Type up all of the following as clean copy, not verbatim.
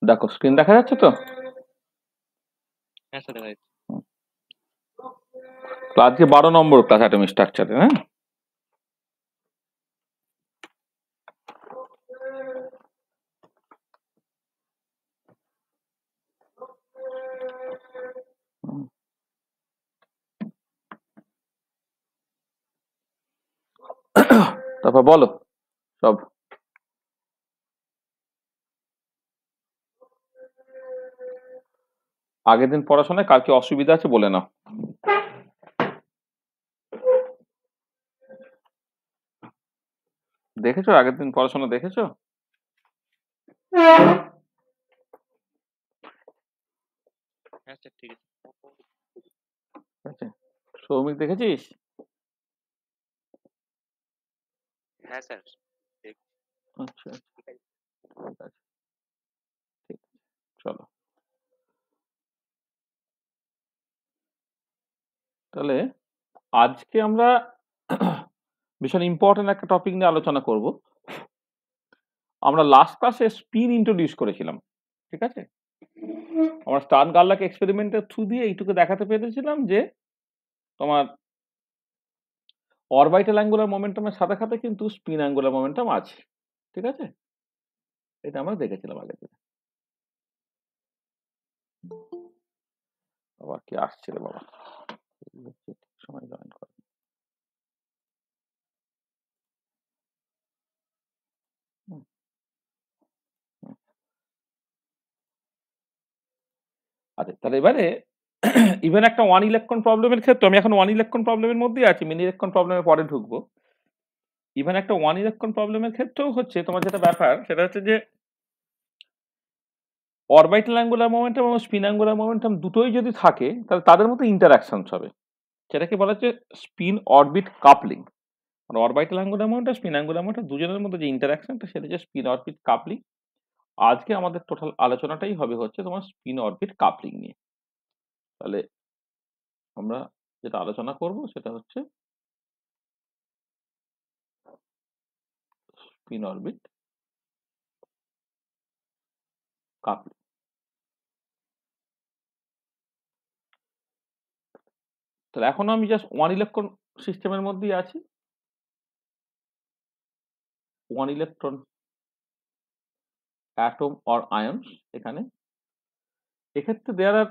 দেখো স্ক্রিন দেখা যাচ্ছে তো? হ্যাঁ স্যার দেখা যাচ্ছে। তো আজকে 12 নম্বর ক্লাস অ্যাটমিক স্ট্রাকচারে, হ্যাঁ? তারপর বলো সব। আগের দিন পড়াশোনায় কার কি অসুবিধা আছে বলে নাও। দেখেছো আগের দিন পড়াশোনা দেখেছো? হ্যাঁ স্যার ঠিক আছে। ঠিক আছে। সৌমিক দেখেছিস? হ্যাঁ স্যার আচ্ছা ঠিক আছে, ঠিক আছে, চলো তাহলে আজকে আমরা ভীষণ ইম্পর্টেন্ট একটা টপিক নিয়ে আলোচনা করব। আমরা লাস্ট ক্লাসে স্পিন ইন্ট্রোডিউস করেছিলাম, ঠিক আছে? আমরা স্টার্ন গার্লাক এক্সপেরিমেন্টের থ্রু দিয়ে এইটুকু দেখাতে পেরেছিলাম যে তোমার অরবিটাল অ্যাঙ্গুলার মোমেন্টামের সাথে সাথে কিন্তু স্পিন অ্যাঙ্গুলার মোমেন্টাম আছে, ঠিক আছে? এটা আমরা দেখেছিলাম আগের দিনে। আবার কি আসছে রে বাবা, ঠিক সময় জয়েন করে। আচ্ছা তাহলে এবারে ইভেন একটা ওয়ান ইলেকট্রন প্রবলেমের ক্ষেত্রে, আমি এখন ওয়ান ইলেকট্রন প্রবলেমের মধ্যেই আছি, মিনি ইলেকট্রন প্রবলেমে পরে ঢুকবো। ইভেন একটা ওয়ান ইলেকট্রন প্রবলেমের ক্ষেত্রেও হচ্ছে তোমার যেটা ব্যাপার সেটা হচ্ছে যে অরবিটাল অ্যাঙ্গুলার মোমেন্টাম এবং স্পিন অ্যাঙ্গুলার মোমেন্টাম দুটোই যদি থাকে তাহলে তাদের মধ্যে ইন্টারাকশনস হবে, সেটাকে বলা হচ্ছে স্পিন অরবিট কাপলিং। মানে orbital angular momentum spin angular momentum দুজনের মধ্যে যে ইন্টারাকশনটা সেটা হচ্ছে স্পিন অরবিট কাপলিং। আজকে আমাদের টোটাল আলোচনাটাই হবে হচ্ছে তোমার স্পিন অরবিট কাপলিং নিয়ে। তাহলে আমরা যেটা আলোচনা করব সেটা হচ্ছে স্পিন অরবিট কাপলিং। তাহলে এখনো আমি জাস্ট ওয়ান ইলেকট্রন সিস্টেমের মধ্যেই আছি, one electron atom or ions. এখানে এক্ষেত্রে there are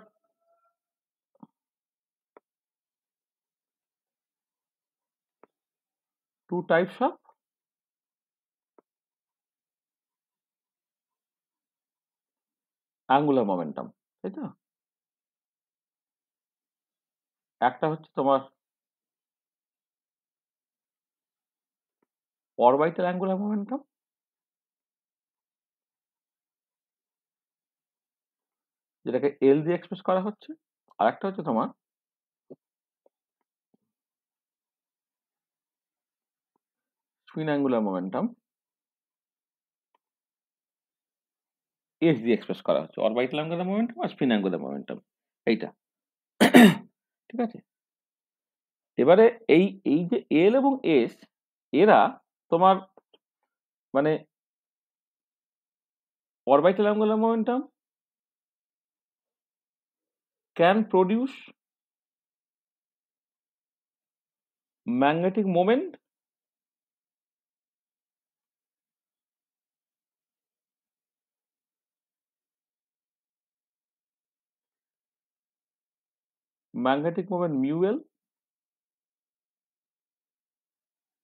two types of angular momentum, তাই তো? একটা হচ্ছে তোমার অরবিটাল অ্যাঙ্গুলার মোমেন্টাম, যেটাকে এল দিয়ে এক্সপ্রেস করা হচ্ছে। আর একটা হচ্ছে তোমার স্পিন অ্যাঙ্গুলার মোমেন্টাম, এস দিয়ে এক্সপ্রেস করা হচ্ছে। অরবিটাল অ্যাঙ্গুলার মোমেন্টাম আর স্পিন অ্যাঙ্গুলার মোমেন্টাম এইটা, ঠিক আছে? এবারে এই এই যে এল এবং এস, এরা তোমার মানে orbital angular momentum can produce magnetic moment mu L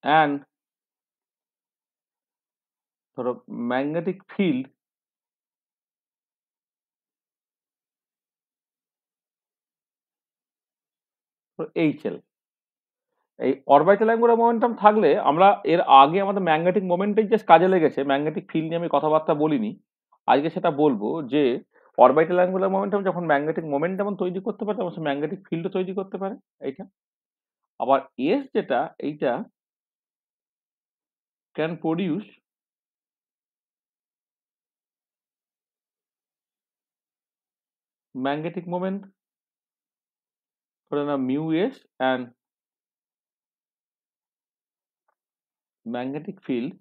and ধরো ম্যাগনেটিক ফিল্ড HL। এই অরবিটাল অ্যাঙ্গুলার মোমেন্টাম থাকলে আমরা এর আগে আমাদের ম্যাগনেটিক মোমেন্টের যে কাজে লেগেছে, ম্যাগনেটিক ফিল্ড নিয়ে আমি কথাবার্তা বলিনি, আজকে সেটা বলবো যে অরবিটাল অ্যাঙ্গুলার মোমেন্টাম যখন ম্যাগনেটিক মোমেন্ট যেমন তৈরি করতে পারে তখন সে ম্যাগনেটিক ফিল্ডও তৈরি করতে পারে এইটা। আবার এস যেটা এইটা ক্যান প্রডিউস ম্যাগনেটিক মোমেন্ট ধরে না mu S and magnetic field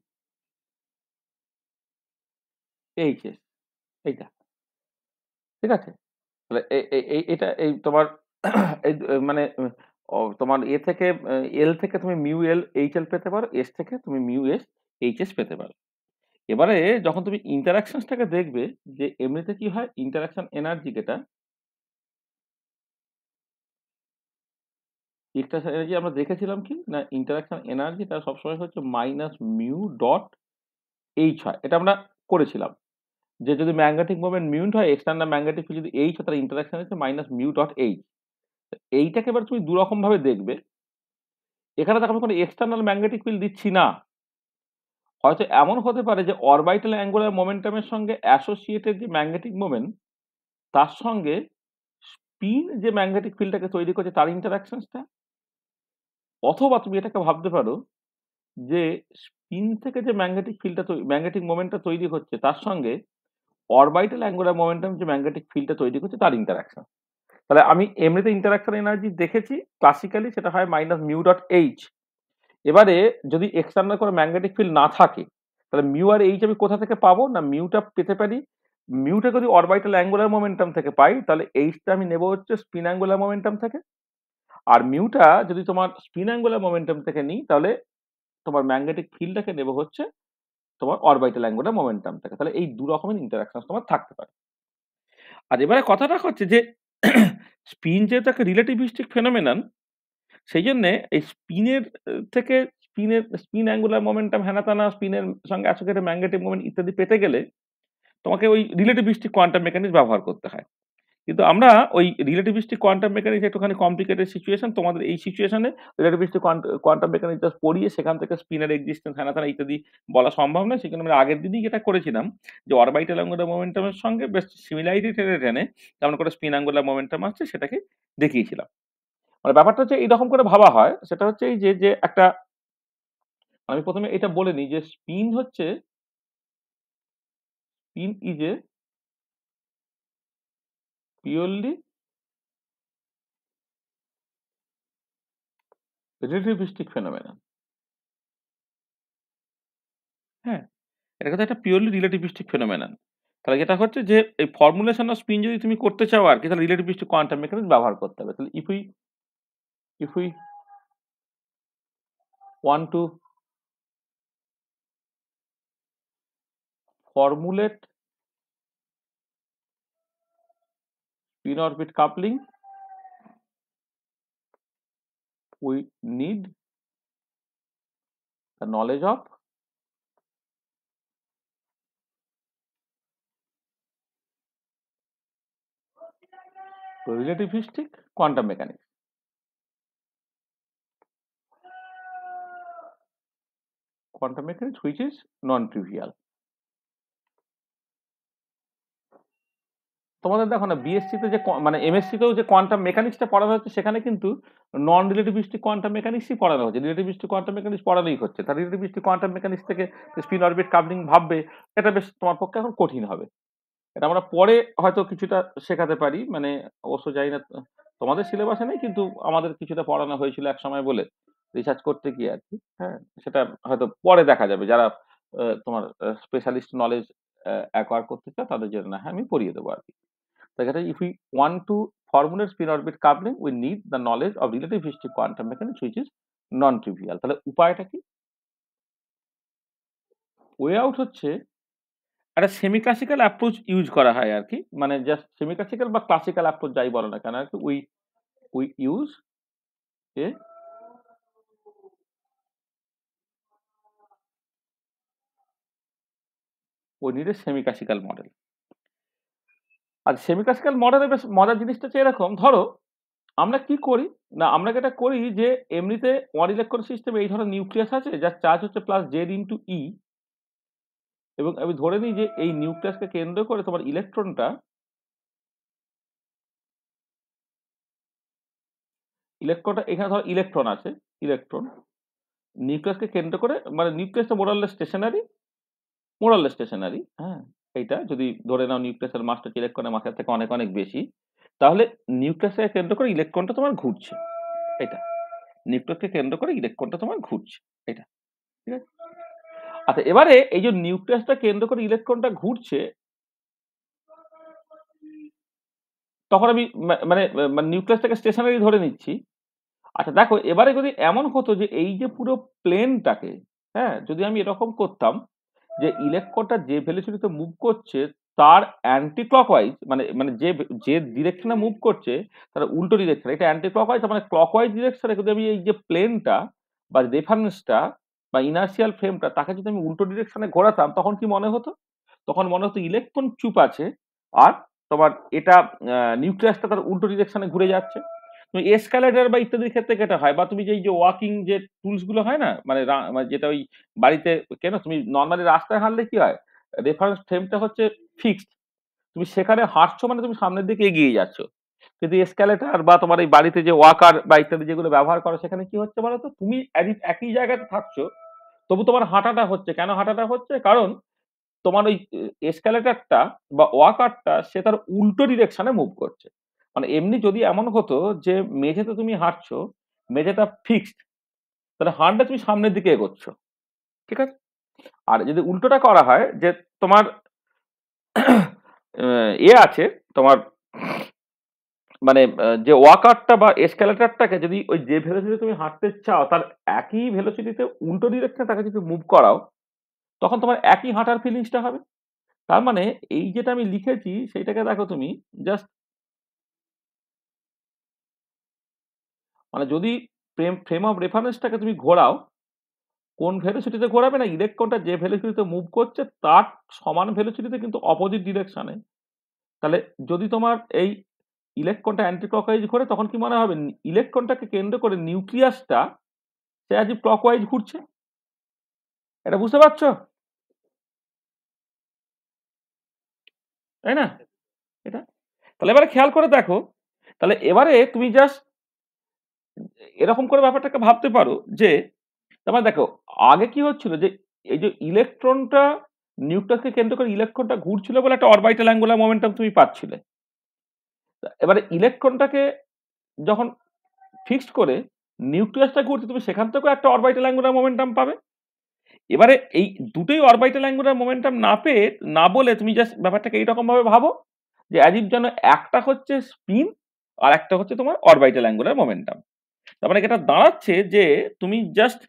H S, এইটা। ঠিক আছে? তাহলে এটা এই তোমার এই মানে তোমার এ থেকে এল থেকে তুমি মিউ এল এইচ এল পেতে পারো, এস থেকে তুমি মিউ এস এইচ এস পেতে পারো। এবারে যখন তুমি ইন্টারাকশনসটাকে দেখবে যে এমনিতে কি হয়, ইন্টারাকশন এনার্জি যেটা, ইন্টারাকশন এনার্জি আমরা দেখেছিলাম কি না, ইন্টারাকশন এনার্জিটা সবসময় হচ্ছে মাইনাস মিউ ডট এইচ হয়, এটা আমরা করেছিলাম যে যদি ম্যাগনেটিক মোমেন্ট মিউ হয়, এক্সটার্নাল ম্যাগনেটিক ফিল্ড যদি এইচ হয়, তাহলে ইন্টারাকশন হচ্ছে মাইনাস মিউ ডট এইচ। এইটাকে এবার তুমি দু রকম ভাবে দেখবে। এখানে তো আমি কোনো এক্সটার্নাল ম্যাগনেটিক ফিল্ড দিচ্ছি না, হয়তো এমন হতে পারে যে অরবিটাল অ্যাঙ্গুলার মোমেন্টামের সঙ্গে অ্যাসোসিয়েটেড যে ম্যাগনেটিক মোমেন্ট, তার সঙ্গে স্পিন যে ম্যাগনেটিক ফিল্ডটাকে তৈরি করছে তার ইন্টারাকশনসটা। অথবা তুমি এটাকে ভাবতে পারো যে স্পিন থেকে যে ম্যাগনেটিক ফিল্ডটা ম্যাগনেটিক মোমেন্টটা তৈরি হচ্ছে তার সঙ্গে অরবিটাল অ্যাঙ্গুলার মোমেন্টাম যে ম্যাগনেটিক ফিল্ডটা তৈরি করছে তার ইন্টারাকশন। তাহলে আমি এমনিতে ইন্টারাকশন এনার্জি দেখেছি ক্লাসিক্যালি, সেটা হয় মাইনাস মিউ ডট এইচ। এবারে যদি এক্সটার্নাল কোনো ম্যাগনেটিক ফিল্ড না থাকে, তাহলে মিউ আর এইচ আমি কোথা থেকে পাবো না, মিউটা পেতে পারি, মিউটা যদি অরবিটাল অ্যাঙ্গুলার মোমেন্টাম থেকে পাই, তাহলে এইচটা আমি নেবো হচ্ছে স্পিন অ্যাঙ্গুলার মোমেন্টাম থেকে। আর মিউটা যদি তোমার স্পিন অ্যাঙ্গুলার মোমেন্টাম থেকে নিই, তাহলে তোমার ম্যাগনেটিক ফিল্ডটাকে নেবো হচ্ছে তোমার অরবিটাল অ্যাঙ্গুলার মোমেন্টাম থেকে। তাহলে এই দু রকমের ইন্টারাকশন তোমার থাকতে পারে। আর এবারে কথাটা হচ্ছে যে স্পিন যেহেতু একটা রিলেটিভিস্টিক ফেনোমেনন, সেই জন্যে এই স্পিনের থেকে স্পিন অ্যাঙ্গুলার মোমেন্টাম হেনা-তেনা, স্পিনের সঙ্গে অ্যাসোসিয়েটেড ম্যাগনেটিক মোমেন্ট ইত্যাদি পেতে গেলে তোমাকে ওই রিলেটিভিস্টিক কোয়ান্টাম মেকানিক্স ব্যবহার করতে হয়। কিন্তু আমরা ওই রিলেটিভিস্টিক কোয়ান্টাম মেকানিক্স একটুখানি কমপ্লিকেটেড সিচুয়েশন, তোমাদের এই সিচুয়েশনে রিলেটিভিস্টিক কোয়ান্টাম মেকানিক্স জাস্ট পড়িয়ে সেখান থেকে স্পিনের এক্সিস্টেন্স হেনা-তেনা ইত্যাদি বলা সম্ভব নয়। সেজন্য আমরা আগের দিনই যেটা করেছিলাম যে অরবিটাল অ্যাঙ্গুলার মোমেন্টামের সঙ্গে বেশ সিমিলারিটি টেনে টেনে কেমন করে স্পিন অ্যাঙ্গুলার মোমেন্টাম আসছে সেটাকে দেখিয়েছিলাম। মানে ব্যাপারটা হচ্ছে এইরকম করে ভাবা হয়, সেটা হচ্ছে এই যে একটা, আমি প্রথমে এটা বলে নিই যে spin is a purely relativistic phenomenon. হ্যাঁ, এটা কিন্তু একটা পিওরলি রিলেটিভিস্টিক ফেনোমেনন। তাহলে যেটা হচ্ছে যে এই ফর্মুলেশন অফ স্পিন যদি তুমি করতে চাও আর কি, তাহলে রিলেটিভিস্টিক কোয়ান্টাম মেকানিক্স ব্যবহার করতে হবে। তাহলে if we want to formulate spin orbit coupling, we need the knowledge of relativistic quantum mechanics. Quantum mechanics which is non-trivial. তোমাদের দেখো না বিএসসি তে যে মানে এমএসসি তেও যে কোয়ান্টাম মেকানিক্সটা পড়ানো হচ্ছে, সেখানে কিন্তু নন রিলেটিভিস্টিক কোয়ান্টাম মেকানিক্সই পড়ানো হচ্ছে, রিলেটিভিস্টিক কোয়ান্টাম মেকানিক্স পড়ানোই হচ্ছে। তার রিলেটিভিস্টিক কোয়ান্টাম মেকানিক্স থেকে স্পিন অরবিট কাপলিং ভাববে, এটা বেশ তোমার পক্ষে এখন কঠিন হবে। এটা আমরা পরে হয়তো কিছুটা শেখাতে পারি, মানে অবশ্য জানি না তোমাদের সিলেবাসে নেই, কিন্তু আমাদের কিছুটা পড়ানো হয়েছিল এক সময় বলে রিসার্চ করতে গিয়ে আর কি। হ্যাঁ, সেটা হয়তো পরে দেখা যাবে, যারা তোমার স্পেশালিস্ট নলেজ অ্যাকোয়ার করতে চায় তাদের জন্য হ্যাঁ আমি পড়িয়ে দেবো আর কি। তাহলে if we want to formulate spin orbit coupling, we need the knowledge of relativistic quantum mechanics which is non-trivial. তাহলে উপায়টা কি? ওয়ে আউট হচ্ছে একটা সেমি ক্লাসিক্যাল অ্যাপ্রোচ ইউজ করা হয় আর কি, মানে জাস্ট সেমি ক্লাসিক্যাল বা ক্লাসিক্যাল অ্যাপ্রোচ যাই বলো না কেন আর কি, we use a we need a semi classical model. আর সেমি ক্লাসিক্যাল মডেলের বেশ মজার জিনিসটা হচ্ছে এরকম, ধরো আমরা কি করি না, আমরা যেটা করি যে এমনিতে ওয়ান ইলেকট্রন সিস্টেমে এই ধরনের নিউক্লিয়াস আছে যার চার্জ হচ্ছে প্লাস জেড ইন্টু ই, এবং আমি ধরে নিই যে এই নিউক্লিয়াসকে কেন্দ্র করে তোমার ইলেকট্রনটা এখানে ধরো ইলেকট্রন আছে, ইলেকট্রন নিউক্লিয়াসকে কেন্দ্র করে, মানে নিউক্লিয়াসটা মোরাললেস স্টেশনারি, হ্যাঁ, এইটা যদি ধরে নাও নিউক্লিয়াসের মাসটা ইলেকট্রনের মাসের থেকে অনেক অনেক বেশি, তাহলে নিউক্লিয়াসকে কেন্দ্র করে ইলেকট্রনটা তোমার ঘুরছে, এটা নিউক্লিয়াসকে কেন্দ্র করে ইলেকট্রনটা তোমার ঘুরছে, এটা ঠিক আছে। আচ্ছা, এবারে এই যে নিউক্লিয়াসটা কেন্দ্র করে ইলেকট্রনটা ঘুরছে, তখন আমি মানে নিউক্লিয়াসটাকে স্টেশনারি ধরে নিচ্ছি। আচ্ছা দেখো, এবারে যদি এমন হতো যে এই যে পুরো প্লেনটাকে, হ্যাঁ, যদি আমি এরকম করতাম যে ইলেকট্রনটা যে ভেলোসিটিতে মুভ করছে তার অ্যান্টি ক্লকওয়াইজ, মানে মানে যে যে ডিরেকশনে মুভ করছে তার উল্টো ডিরেকশন, এটা অ্যান্টি ক্লকওয়াইজ, মানে ক্লকওয়াইজ ডিরেকশনে যদি আমি এই যে প্লেনটা বা রেফারেন্সটা বা ইনার্শিয়াল ফ্রেমটা তাকে যদি আমি উল্টো ডিরেকশনে ঘোরাতাম, তখন কি মনে হতো? তখন মনে হতো ইলেকট্রন চুপ আছে, আর তোমার এটা নিউক্লিয়াসটা তার উল্টো ডিরেকশনে ঘুরে যাচ্ছে। তুমি এসকালেটর বা ইত্যাদির ক্ষেত্রে যেটা হয়, বা তুমি যে এই যে ওয়াকিং যে টুলস গুলো হয় না, মানে মানে যেটা ওই বাড়িতে, কেন তুমি নর্মালি রাস্তায় হাঁটলে কি হয়, রেফারেন্স ফ্রেমটা হচ্ছে ফিক্সড, তুমি সেখানে হাঁটছো মানে তুমি সামনের দিকে এগিয়ে যাচ্ছ। কিন্তু এসকালেটর বা তোমার এই বাড়িতে যে ওয়াকার বা ইত্যাদি যেগুলো ব্যবহার করো, সেখানে কি হচ্ছে বলো তো, তুমি একই জায়গাতে থাকছো, তবু তোমার হাঁটাটা হচ্ছে। কেন হাঁটাটা হচ্ছে? কারণ তোমার ওই এসকালেটরটা বা ওয়াকারটা সে তার উল্টো ডিরেকশনে মুভ করছে। মানে এমনি যদি এমন হতো যে মেঝেতে তুমি হাঁটছো, মেঝেটা ফিক্সড, তাহলে হাঁটলে তুমি সামনের দিকে এগোচ্ছ, ঠিক আছে? আর যদি উল্টোটা করা হয় যে তোমার আছে তোমার, মানে যে ওয়াকারটা বা এসকালেটরটাকে যদি ওই যে ভেলোসিটি তুমি হাঁটতে চাও তার একই ভেলোসিটিতে উল্টো ডিরেকশনে তাকে যদি মুভ করাও, তখন তোমার একই হাঁটার ফিলিংসটা হবে। তার মানে এই যেটা আমি লিখেছি সেইটাকে দেখো তুমি, জাস্ট মানে যদি ফ্রেম অফ রেফারেন্সটাকে তুমি ঘোরাও, কোন ভেলোসিটিতে ঘোরাবে না, ইলেকট্রনটা যে ভেলোসিটিতে মুভ করছে তার সমান ভেলোসিটিতে কিন্তু অপোজিট ডিরেকশনে। তাহলে যদি তোমার এই ইলেকট্রনটা অ্যান্টি ক্লকওয়াইজ ঘোরে, তখন কি মনে হবে ইলেকট্রনটাকে কেন্দ্র করে নিউক্লিয়াসটা সে আজ ক্লকওয়াইজ ঘুরছে। এটা বুঝতে পারছো? তাই না? এটা তাহলে এবারে খেয়াল করে দেখো, তাহলে এবারে তুমি জাস্ট এরকম করে ব্যাপারটাকে ভাবতে পারো যে, তারপরে দেখো আগে কি হচ্ছিল যে এই যে ইলেকট্রনটা নিউক্লিয়াসকে কেন্দ্র করে ইলেকট্রনটা ঘুরছিল বলে একটা অরবিটাল অ্যাঙ্গুলার মোমেন্টাম তুমি পাচ্ছিলে। এবারে ইলেকট্রনটাকে যখন ফিক্সড করে নিউক্লিয়াসটা ঘুরছে, তুমি সেখান থেকেও একটা অরবিটাল অ্যাঙ্গুলার মোমেন্টাম পাবে। এবারে এই দুটোই অরবিটাল অ্যাঙ্গুলার মোমেন্টাম না পেয়ে, না বলে তুমি জাস্ট ব্যাপারটাকে এইরকম ভাবে ভাবো যে অ্যাজ ইফ যেন একটা হচ্ছে স্পিন আর একটা হচ্ছে তোমার অরবিটাল অ্যাঙ্গুলার মোমেন্টাম। তার মানে এটা দাঁড়াচ্ছে যে তুমি জাস্ট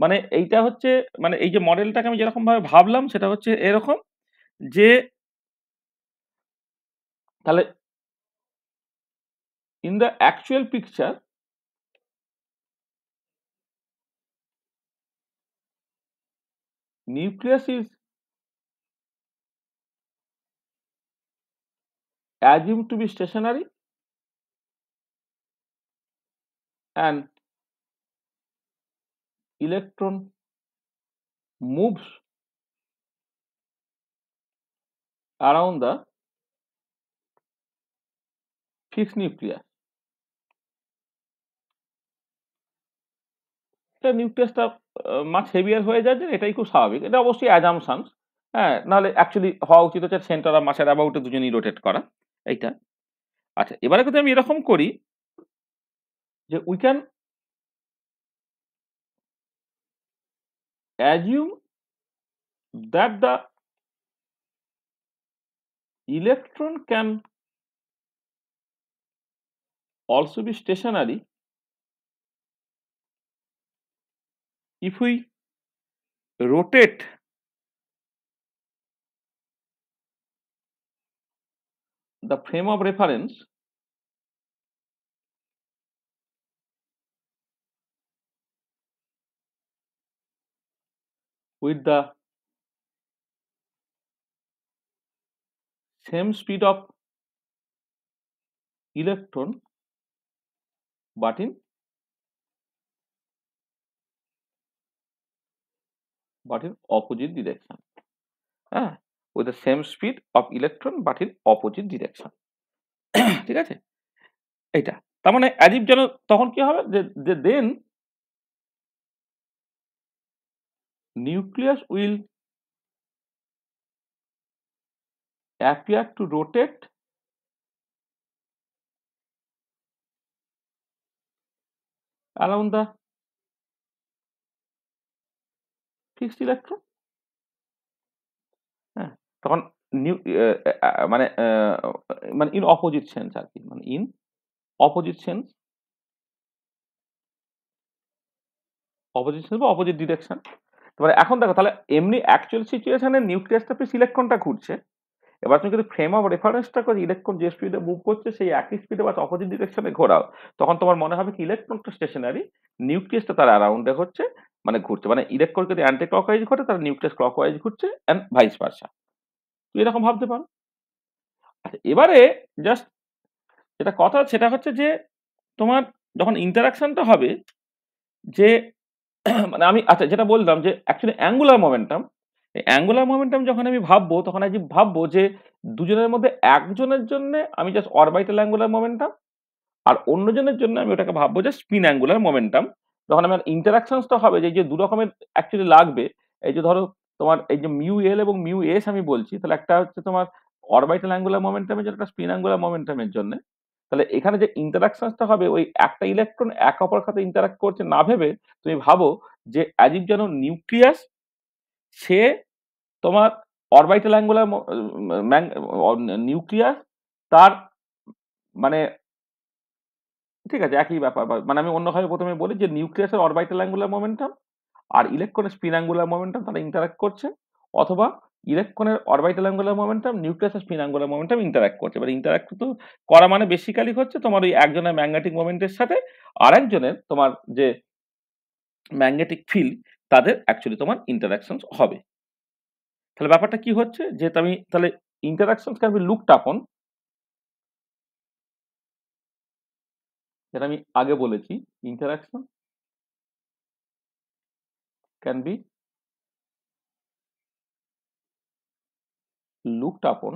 মানে এইটা হচ্ছে, মানে এই যে মডেলটাকে আমি যেরকম ভাবে ভাবলাম সেটা হচ্ছে এরকম যে, তাহলে in the actual picture nucleus is assumed to be stationary and electron moves around the fixed nucleus. নিউক্লিয়াসটা মাছ হেভিয়ার হয়ে যাচ্ছে, এটাই খুব স্বাভাবিক। এটা অবশ্যই অ্যাজামশনস, হ্যাঁ, নাহলে অ্যাকচুয়ালি হওয়া উচিত হচ্ছে সেন্টার আর মাসের অ্যাবাউটে দুজনেই রোটেট করা, এইটা। আচ্ছা এবারে যদি আমি এরকম করি যে we can assume that the electron can also be stationary if we rotate the frame of reference with the same speed of electron but in opposite direction, হ্যাঁ, with the same speed of electron but in opposite direction। ঠিক আছে, এইটা তার মানে as if যেন তখন কি হবে যে then nucleus will appear to rotate around the fixed electron। হ্যাঁ, তখন নিউ মানে মানে ইন অপোজিট সেন্স আর কি, মানে in opposite sense বা অপোজিট ডিরেকশন। এবার এখন দেখো তাহলে এমনি অ্যাকচুয়াল সিচুয়েশনে নিউক্লিয়াসটা পিস ইলেকট্রনটা ঘুরছে, এবার তুমি যদি ফ্রেম অফ রেফারেন্সটা করে ইলেকট্রন যে স্পিডে মুভ করছে সেই একই স্পিডে বা অপোজিট ডিরেকশনে ঘোরাও, তখন তোমার মনে হবে কি ইলেকট্রনটা স্টেশনারি, নিউক্লিয়াসটা তার অ্যারাউন্ডে হচ্ছে, মানে ঘুরছে, মানে ইলেকট্রন যদি অ্যান্টি ক্লকওয়াইজ ঘটে তার নিউক্লিয়াস ক্লকওয়াইজ ঘুরছে অ্যান্ড ভাইস ভার্সা। তুই এরকম ভাবতে পারো। আচ্ছা এবারে জাস্ট যেটা কথা সেটা হচ্ছে যে তোমার যখন ইন্টারাকশনটা হবে যে মানে আমি আচ্ছা যেটা বললাম যে অ্যাকচুয়ালি অ্যাঙ্গুলার মোমেন্টাম, এই অ্যাঙ্গুলার মোমেন্টাম যখন আমি ভাববো তখন আজ ভাববো যে দুজনের মধ্যে একজনের জন্য আমি জাস্ট অরবিটাল অ্যাঙ্গুলার মোমেন্টাম আর অন্যজনের জন্য আমি ওটাকে ভাববো যে স্পিন অ্যাঙ্গুলার মোমেন্টাম। যখন আমার ইন্টারাকশনসটা হবে যে যে দু রকমের অ্যাকচুয়ালি লাগবে, এই যে ধরো তোমার এই যে মিউ এল এবং মিউ এস আমি বলছি, তাহলে একটা হচ্ছে তোমার অরবিটাল অ্যাঙ্গুলার মোমেন্টামের জন্য একটা স্পিন অ্যাঙ্গুলার মোমেন্টামের জন্য, তাহলে এখানে যে ইন্টারাকশনসটা হবে ওই একটা ইলেকট্রন এক অপরের সাথে ইন্টারাক্ট করছে না ভেবে তুমি ভাবো যে অ্যাজ ইফ যেন নিউক্লিয়াস সে তোমার অরবিটাল অ্যাঙ্গুলার নিউক্লিয়াস তার মানে ঠিক আছে একই ব্যাপার মানে আমি অন্যভাবে প্রথমে বলি যে নিউক্লিয়াসের অরবিটাল অ্যাঙ্গুলার মোমেন্টাম আর ইলেকট্রনের স্পিন অ্যাঙ্গুলার মোমেন্টাম তারা ইন্টারাক্ট করছে, অথবা ইলেকট্রনের অরবিটাল অ্যাঙ্গুলার মোমেন্টাম নিউক্লিয়াসের স্পিন অ্যাঙ্গুলার মোমেন্টাম ইন্টারাক্ট করছে। এবার ইন্টারাক্ট তো করা মানে বেসিক্যালি হচ্ছে তোমার ওই একজনের ম্যাগনেটিক মোমেন্টের সাথে আর একজনের তোমার যে ম্যাগনেটিক ফিল্ড তাদের অ্যাকচুয়ালি তোমার ইন্টারাকশনস হবে। তাহলে ব্যাপারটা কি হচ্ছে যে আমি তাহলে ইন্টারাকশনস ক্যান বি লুকড আপন, যেটা আমি আগে বলেছি interaction can be looked upon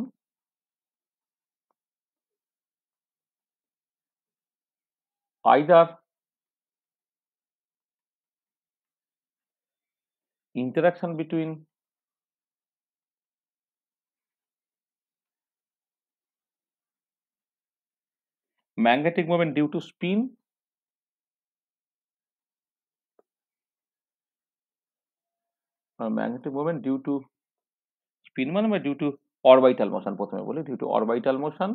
either interaction between magnetic moment due to spin or magnetic moment due to spin মানে due to orbital motion, প্রথমে বলি due to orbital motion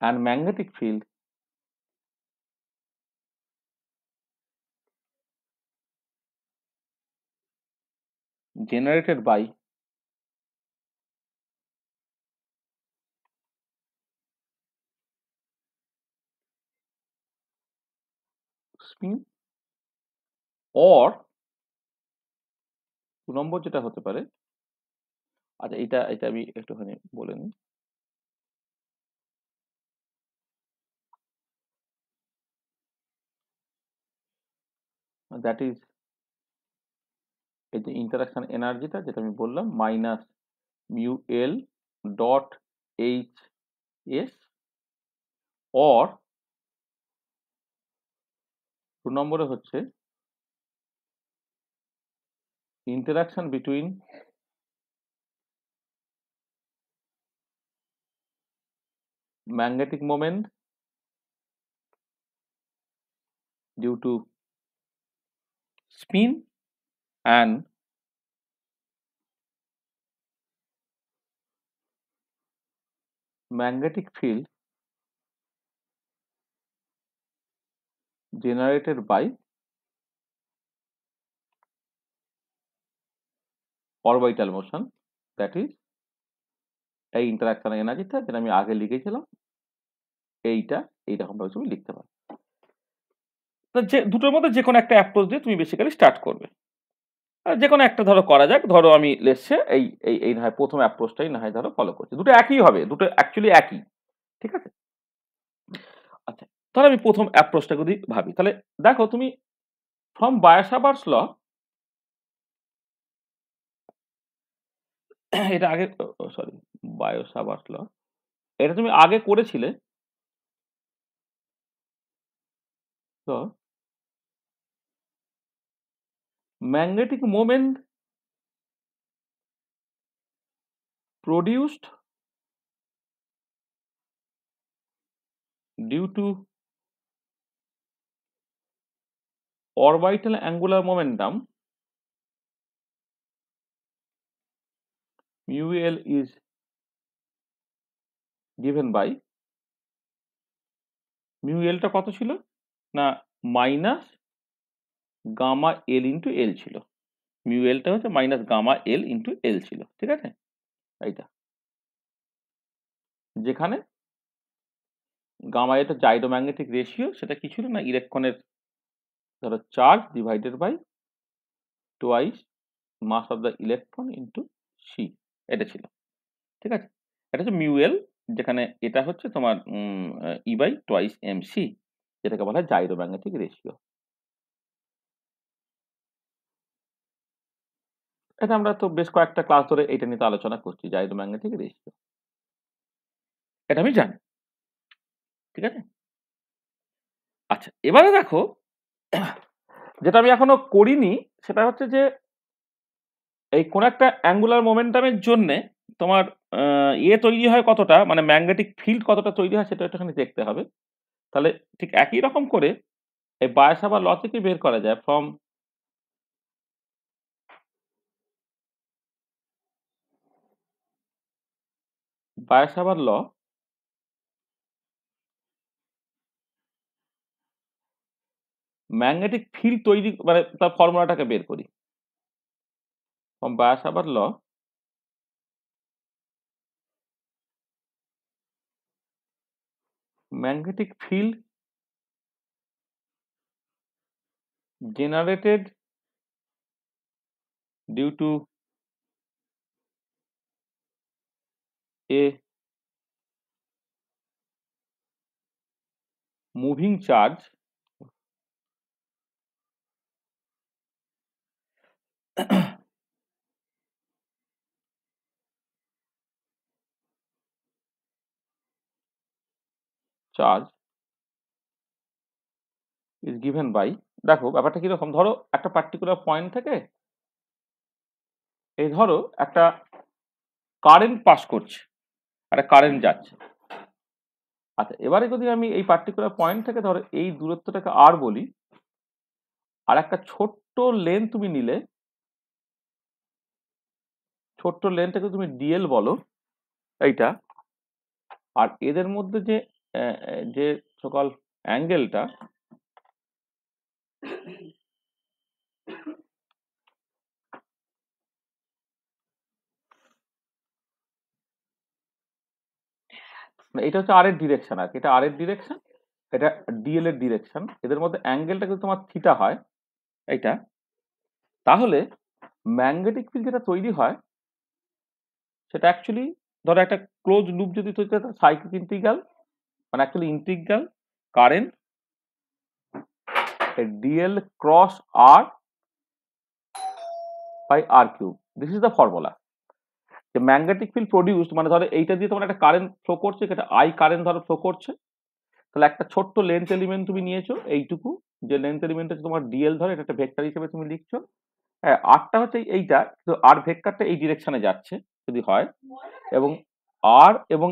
and magnetic field generated by spin or 2 নম্বর যেটা হতে পারে, আচ্ছা এটা আমি একটুখানি বলে নিই, দ্যাট ইজ এই যে ইন্টারাকশন এনার্জিটা যেটা আমি বললাম minus mu L dot H S or 2 নম্বরে হচ্ছে interaction between magnetic moment due to spin and magnetic field generated by orbital motion, that is এই ইন্টারাকশন এনার্জিটা যেটা আমি আগে লিখেছিলাম এইটা এইরকম ভাবে তুমি লিখতে পারো। যে দুটোর মধ্যে যে কোনো একটা অ্যাপ্রোচ দিয়ে তুমি বেসিক্যালি স্টার্ট করবে, আর যে কোনো একটা ধরো করা যাক, ধরো আমি লেসে এই এই এই না হয় প্রথম অ্যাপ্রোচটাই না হয় ধরো ফলো করছি, দুটো একই হবে, দুটো অ্যাকচুয়ালি একই, ঠিক আছে। আচ্ছা তাহলে আমি প্রথম অ্যাপ্রোচটা যদি ভাবি, তাহলে দেখো তুমি ফ্রম বায়োসাভার্টস ল, এটা আগে সরি বায়োসাভার্টস ল এটা তুমি আগে করেছিলে, তো magnetic moment produced due to orbital angular momentum mu L is given by mu L টা কত ছিল না minus gamma L into L ছিল, mu L টা হচ্ছে minus gamma L into L ছিল, ঠিক আছে এইটা, যেখানে গামা এটা জাইরোম্যাগনেটিক রেশিও, সেটা কি ছিল না ইলেকট্রনের ধরো charge divided by twice mass of the electron into c, এটা ছিল, ঠিক আছে। এটা হচ্ছে মিউ এল, যেখানে এটা হচ্ছে তোমার E by twice M C, যেটাকে বলা হয় জাইরোম্যাগনেটিক রেশিও। এটা আমরা তো বেশ কয়েকটা ক্লাস ধরে এটা নিয়ে আলোচনা করছি, জাইরোম্যাগনেটিক রেশিও, এটা আমি জানি, ঠিক আছে। আচ্ছা এবারে দেখো যেটা আমি এখনো করিনি সেটা হচ্ছে যে এই কোন একটা অ্যাঙ্গুলার মোমেন্টামের জন্যে তোমার ইয়ে তৈরি হয় কতটা, মানে ম্যাগনেটিক ফিল্ড কতটা তৈরি হয় সেটা একটুখানি দেখতে হবে। তাহলে ঠিক একই রকম করে এই বায়োসাভার ল থেকে বের করা যায়, from Biot Savart law magnetic field তৈরি, মানে তার ফর্মুলাটাকে বের করি। From Biot Savart law magnetic field generated due to a moving charge charge is given by, দেখো ব্যাপারটা কিরকম, ধরো একটা পার্টিকুলার পয়েন্ট থেকে এই ধরো একটা কারেন্ট পাস করছে, একটা কারেন্ট যাচ্ছে। আচ্ছা এবারে যদি আমি এই পার্টিকুলার পয়েন্ট থেকে ধরো এই দূরত্বটাকে আর বলি, আর একটা ছোট্ট লেন তুমি নিলে, ছোট্ট লেনটাকে তুমি ডিএল বলো এইটা, আর এদের মধ্যে যে যে সকল অ্যাঙ্গেলটা এটা হচ্ছে আর এর ডিরেকশন, আর কি এটা আর এর ডিরেকশন, এটা ডিএল এর ডিরেকশন, এদের মধ্যে অ্যাঙ্গেলটা যদি তোমার থিটা হয় এইটা, তাহলে ম্যাগনেটিক ফিল্ড যেটা তৈরি হয় সেটা অ্যাকচুয়ালি ধরো একটা ক্লোজ লুপ যদি তৈরি হয় সাইক্লিক ইন্টিগ্রাল, মানে actually integral current dl cross r by R cube, this is the formula. যে ম্যাগনেটিক ফিল্ড প্রডিউসড, মানে ধরো এইটা দিয়ে তোমার একটা কারেন্ট ফ্লো করছে, এটা আই কারেন্ট ধরো ফ্লো করছে, তাহলে একটা ছোট্ট লেন্থ এলিমেন্ট তুমি নিয়েছো এইটুকু, যে লেন্থ এলিমেন্ট হচ্ছে তোমার ডিএল ধরো, এটা একটা ভেক্টর হিসেবে তুমি লিখছো, হ্যাঁ আরটা হচ্ছে এইটা, কিন্তু আর ভেক্টরটা এই ডিরেকশনে যাচ্ছে যদি হয়, এবং আর এবং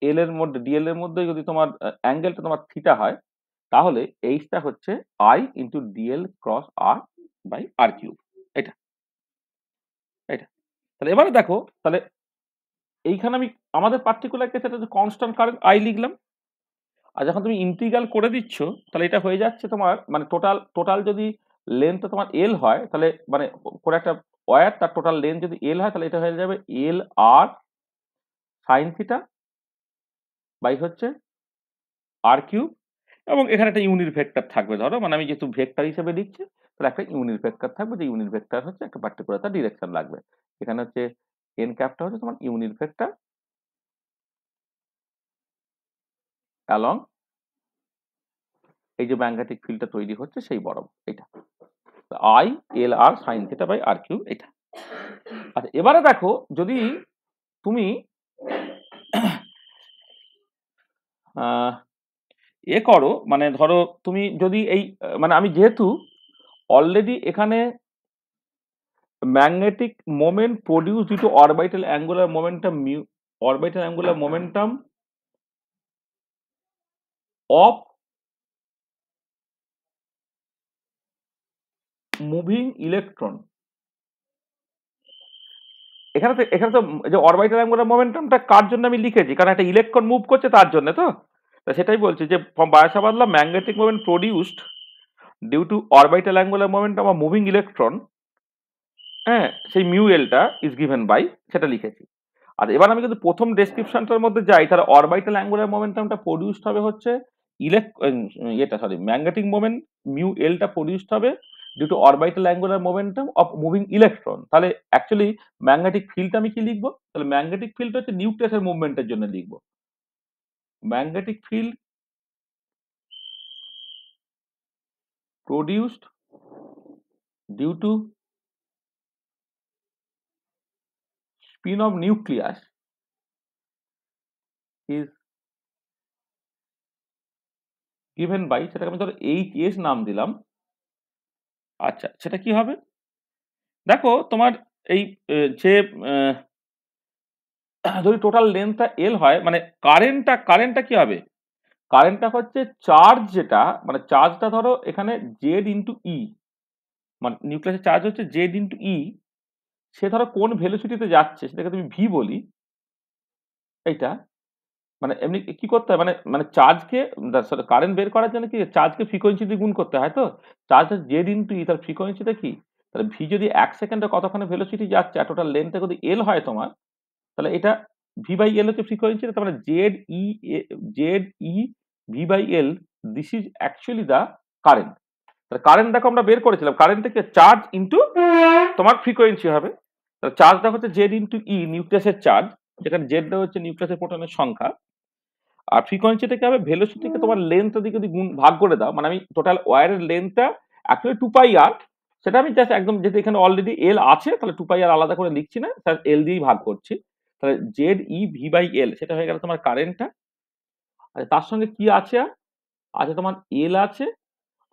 এল এর মধ্যে ডিএল এর মধ্যে যদি তোমার অ্যাঙ্গেলটা তোমার থিটা হয়, তাহলে এইচটা হচ্ছে I into dl cross r by R cube, এটা এটা তাহলে এবারে দেখো, তাহলে এইখানে আমি আমাদের পার্টিকুলার কেসে এটা কনস্ট্যান্ট কারেন্ট আই লিখলাম, আর যখন তুমি ইন্টিগ্রাল করে দিচ্ছ তাহলে এটা হয়ে যাচ্ছে তোমার, মানে টোটাল টোটাল যদি লেন্থটা তোমার এল হয়, তাহলে মানে কোনো একটা ওয়্যার তার টোটাল লেন্থ যদি এল হয়, তাহলে এটা হয়ে যাবে এল আর সাইন থিটা বাই হচ্ছে আর কিউব, এবং এখানে একটা ইউনিট ভেক্টর থাকবে, ধরো মানে আমি যেহেতু ভেক্টর হিসেবে লিখছি তাহলে একটা ইউনিট ভেক্টর থাকবে, যে ইউনিট ভেক্টর হচ্ছে একটা পার্টিকুলার তার ডিরেকশন লাগবে, এখানে হচ্ছে এন ক্যাপটা হচ্ছে তোমার ইউনিট ভেক্টর অ্যালং এই যে ম্যাগনেটিক ফিল্ডটা তৈরি হচ্ছে সেই বরাবর, এটা I l r sine theta by R cube এটা। আচ্ছা এবারে দেখো যদি তুমি এ করো, মানে ধরো তুমি যদি এই মানে আমি যেহেতু অলরেডি এখানে magnetic moment produce due to orbital angular momentum mu, orbital angular momentum of moving electron এখানে তো যে অরবিটাল অ্যাঙ্গুলার মোমেন্টামটা কার জন্য আমি লিখেছি, কারণ একটা ইলেকট্রন মুভ করছে তার জন্য, তো সেটাই বলছি যে from Biot Savart law magnetic moment produced due to orbital angular momentum of moving electron, হ্যাঁ, সেই মিউ এলটা ইজ গিভেন বাই, সেটা লিখেছি। আর এবার আমি যদি প্রথম ডেসক্রিপশনটার মধ্যে যাই, তাহলে অরবিটাল অ্যাঙ্গুলার মোমেন্টামটা প্রডিউসড হবে হচ্ছে ম্যাগনেটিক মোমেন্ট মিউ এলটা প্রডিউসড হবে due to orbital angular momentum of moving electron. তাহলে অ্যাকচুয়ালি ম্যাগনেটিক ফিল্ডটা আমি কি লিখবো, তাহলে ম্যাগনেটিক ফিল্ড হচ্ছে নিউক্লিয়াসের মুভমেন্টের জন্য লিখবো। Magnetic field produced due to spin of nucleus is given by, সেটাকে আমি ধরো HS নাম দিলাম। আচ্ছা, সেটা কি হবে, দেখো তোমার এই যে যদি টোটাল লেন্থটা এল হয়, মানে কারেন্টটা কি হবে, কারেন্টটা হচ্ছে চার্জ, যেটা মানে চার্জটা ধরো এখানে জেড ইন্টু ই, মানে নিউক্লিয়াসের চার্জ হচ্ছে জেড ইন্টু ই, সে ধরো কোন ভেলোসিটিতে যাচ্ছে সেটাকে তুমি ভি বলি। এইটা মানে এমনি কি করতে হয়, মানে মানে চার্জকে কারেন্ট বের করার জন্য কি চার্জকে ফ্রিকোয়েন্সি দিয়ে গুণ করতে হয়, তো চার্জ জেড ইন্টু ই, তার ফ্রিকোয়েন্সিটা কি, তাহলে ভি যদি 1 সেকেন্ডে কতক্ষণে ভেলোসিটি যাচ্ছে আর টোটাল লেন্থটা যদি এল হয় তোমার, তাহলে এটা ভি বাই এল হচ্ছে ফ্রিকোয়েন্সি, তার মানে Z E V by L, this is actually the current. তাহলে কারেন্ট দেখো আমরা বের করেছিলাম, কারেন্ট থেকে চার্জ ইন্টু তোমার ফ্রিকোয়েন্সি হবে, তাহলে চার্জটা হচ্ছে জেড ইন্টু ই, নিউক্লিয়াসের চার্জ, যেখানে জেডটা হচ্ছে নিউক্লিয়াসের প্রোটনের সংখ্যা, আর ফ্রিকোয়েন্সিটা কি হবে, ভেলোসিটিকে তোমার লেন্থ দিকে যদি গুণ ভাগ করে দাও, মানে আমি টোটাল ওয়্যারের লেন্থটা অ্যাকচুয়ালি 2πr, সেটা আমি জাস্ট একদম, যেহেতু এখানে অলরেডি এল আছে তাহলে 2πr আলাদা করে লিখছি না, স্যার এল দিয়েই ভাগ করছি, তাহলে Z E V by L, সেটা হয়ে গেল তোমার কারেন্টটা। আর তার সঙ্গে কি আছে, আছে তোমার এল আছে,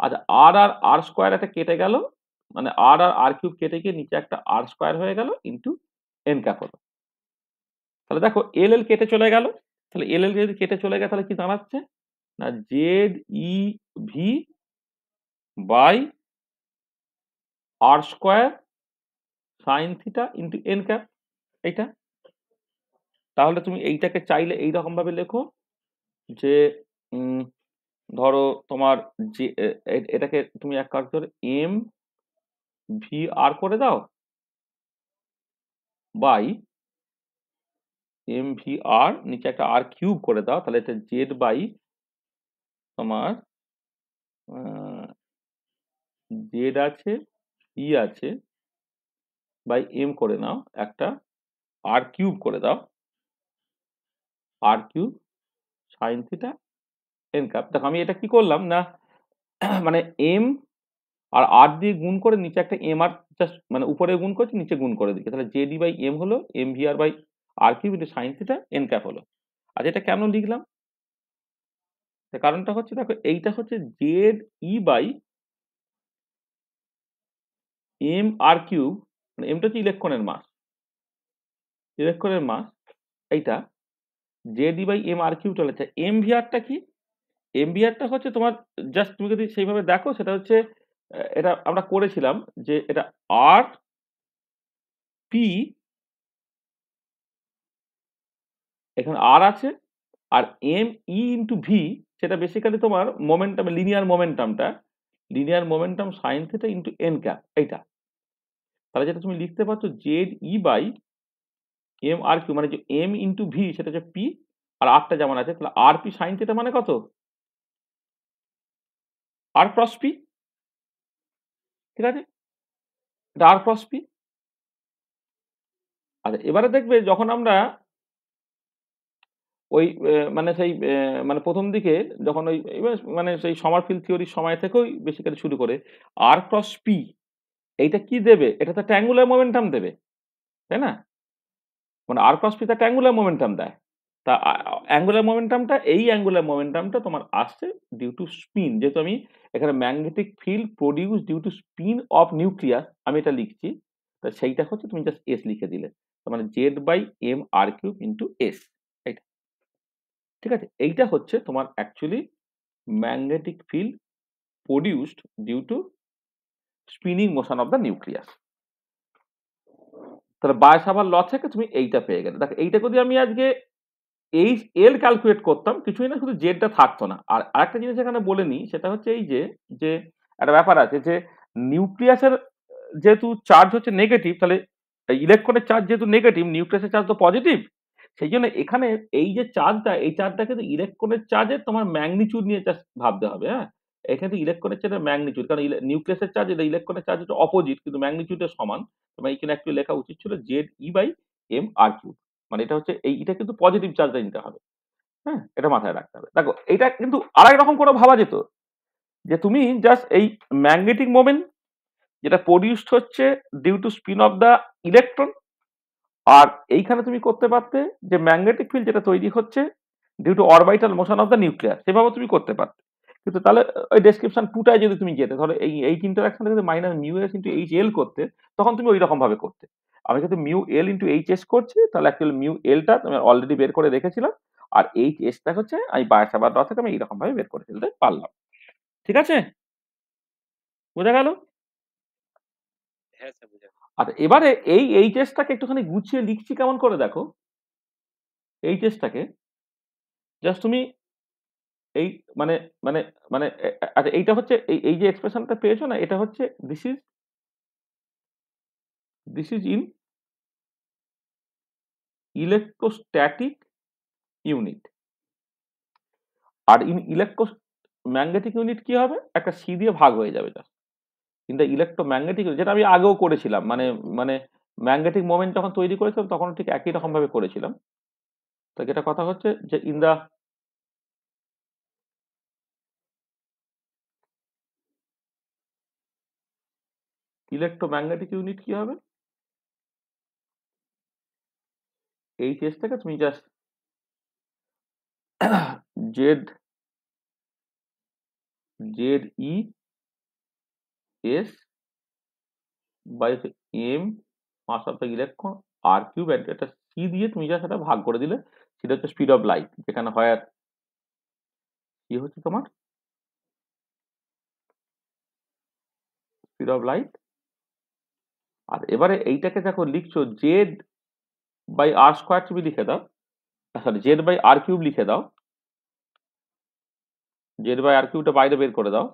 আচ্ছা আর আর আর স্কোয়ার একটা কেটে গেল, মানে আর আর আর কিউব কেটে গিয়ে নিচে একটা আর স্কোয়ার হয়ে গেল ইন্টু এন ক্যাপ হলো। তাহলে দেখো এল এল কেটে চলে গেল, তাহলে এল এল যদি কেটে চলে গেছে তাহলে কি দাঁড়াচ্ছে না, Z E V by R square sine theta into N cap, এইটা। তাহলে তুমি এইটাকে চাইলে এইরকম ভাবে লেখো যে ধরো তোমার যে এটাকে তুমি এক কাজ করে এম ভি আর করে দাও বাই এম ভি আর, নিচে একটা আর কিউব করে দাও, তাহলে এটা জেড বাই তোমার জেড আছে ই আছে বাই এম করে নাও, একটা আর কিউব করে দাও, R cube sine theta N cap. দেখো আমি এটা কি করলাম না, মানে এম আর আর দিয়ে গুণ করে নিচে একটা এম আর জাস্ট মানে উপরে গুণ করছি, নিচে গুণ করে দিচ্ছি, তাহলে জেডি বাই এম হলো M V R by R cube into sine theta N cap হলো। আর এটা কেন লিখলাম, তার কারণটা হচ্ছে দেখো এইটা হচ্ছে Z E by M R cube, মানে এমটা হচ্ছে ইলেকট্রনের মাস, এইটা Z E by M R cube চলেছে। এম ভি আরটা কি, এম ভি আরটা হচ্ছে তোমার জাস্ট তুমি যদি সেইভাবে দেখো, সেটা হচ্ছে এটা আমরা করেছিলাম যে এটা আর পি, এখানে আর আছে, আর এম ই ইন্টু ভি, সেটা বেসিক্যালি তোমার momentum, linear momentum sine theta into N cap, এইটা। তাহলে যেটা তুমি লিখতে পারছো Z E by M R cube, মানে যে এম ইন্টু ভি সেটা হচ্ছে পি, আর আরটা যেমন আছে, তাহলে আর পি সাইন থিটা মানে কত, আর ক্রস পি, ঠিক আছে, এটা আর ক্রস পি। আচ্ছা এবারে দেখবে যখন আমরা ওই মানে সেই মানে প্রথম দিকে যখন ওই মানে সেই সমারফিল্ড থিওরির সময় থেকেই বেসিক্যালি শুরু করে আর ক্রস পি, এইটা কি দেবে, এটা তো ট্যাঙ্গুলার মোমেন্টাম দেবে, তাই না, মানে আর ক্রস পি তা ট্যাঙ্গুলার মোমেন্টাম দেয়। তা অ্যাঙ্গুলার মোমেন্টামটা, এই অ্যাঙ্গুলার মোমেন্টামটা তোমার আসছে ডিউ টু স্পিন, যেহেতু আমি এখানে magnetic field produce due to spin of nucleus আমি এটা লিখছি, তা সেইটা হচ্ছে তুমি জাস্ট এস লিখে দিলে, তার মানে Z by M R cube into S, এইটা, ঠিক আছে। এইটা হচ্ছে তোমার actually magnetic field produced due to spinning motion of the nucleus. তাহলে বায়সাভার ল থেকে তুমি এইটা পেয়ে গেলে। দেখো এইটা যদি আমি আজকে এইচ এল ক্যালকুলেট করতাম, কিছুই না, শুধু জেডটা থাকতো না। আর আরেকটা জিনিস এখানে বলে নিই, সেটা হচ্ছে এই যে একটা ব্যাপার আছে যে নিউক্লিয়াসের যেহেতু চার্জ হচ্ছে নেগেটিভ, তাহলে ইলেকট্রনের চার্জ যেহেতু নেগেটিভ, নিউক্লিয়াসের চার্জ তো পজিটিভ। সেই জন্য এখানে এই যে চার্জটা, এই চার্জটা কিন্তু ইলেকট্রনের চার্জের তোমার ম্যাগনিটিউড নিয়ে জাস্ট ভাবতে হবে। হ্যাঁ, এখানে ইলেকট্রনের চার্জের ম্যাগনিটিউড, কারণ নিউক্লিয়াসের চার্জ এটা ইলেকট্রনের চার্জ হচ্ছে অপোজিট, কিন্তু ম্যাগনিটিউডের সমান। তোমার এখানে একটু লেখা উচিত ছিল Z E by M R cube, মানে এটা হচ্ছে এটা কিন্তু পজিটিভ চার্জটা নিতে হবে। হ্যাঁ, এটা মাথায় রাখতে হবে। দেখো এটা কিন্তু আরেক রকম করে ভাবা যেত, যে তুমি জাস্ট এই ম্যাগনেটিক মোমেন্ট যেটা প্রডিউসড হচ্ছে due to spin of the electron, আর এইখানে তুমি করতে পারতে যে ম্যাগনেটিক ফিল্ড যেটা তৈরি হচ্ছে due to orbital motion of the nucleus, সেভাবে তুমি করতে পারতে। কিন্তু তাহলে ওই ডেসক্রিপশন 2টায় যদি তুমি যেতে, তাহলে এই ইন্টারাকশনটা যদি minus mu S into H L করতে, তখন তুমি ওই রকম ভাবে করতে। আমি কিন্তু mu L into H S করছি, তাহলে অ্যাকচুয়ালি মিউ এলটা তুমি অলরেডি বের করে রেখেছিলাম, আর এইচ এসটা হচ্ছে আমি বায়সাভার ল থেকে আমি এইরকম ভাবে বের করে ফেলতে পারলাম। ঠিক আছে, বোঝা গেল? হ্যাঁ স্যার, বুঝা গেল। আচ্ছা, এবারে এই এইচ এসটাকে একটুখানি গুছিয়ে লিখছি কেমন করে দেখো। এইচ এসটাকে জাস্ট তুমি এই মানে মানে মানে আচ্ছা, এইটা হচ্ছে এই যে এক্সপ্রেশনটা পেয়েছো না, এটা হচ্ছে this is in electrostatic unit. আর ইন ইলেকট্রোম্যাগনেটিক ইউনিট কি হবে, একটা সি দিয়ে ভাগ হয়ে যাবে জাস্ট। কিন্তু ইলেকট্রোম্যাগনেটিক, যেটা আমি আগেও করেছিলাম, মানে মানে ম্যাগনেটিক মোমেন্ট যখন তৈরি করেছিলাম তখন ঠিক একই রকম ভাবে করেছিলাম। তো যেটা কথা হচ্ছে যে ইন দা ইলেকট্রোম্যাগনেটিক ইউনিট কি হবে, এই কেসটাকে তুমি just Z Z E S by M mass of the electron R cube, একটা সি দিয়ে তুমি যা সেটা ভাগ করে দিলে, সেটা হচ্ছে স্পিড অফ লাইট, যেখানে হয় আর কি হচ্ছে তোমার স্পিড অফ লাইট। আর এবারে এইটাকে দেখো লিখছো জেড বাই আর স্কোয়ার, তুমি লিখে দাও, sorry Z by R cube লিখে দাও, জেড বাই আর কিউবটা বাইরে বের করে দাও।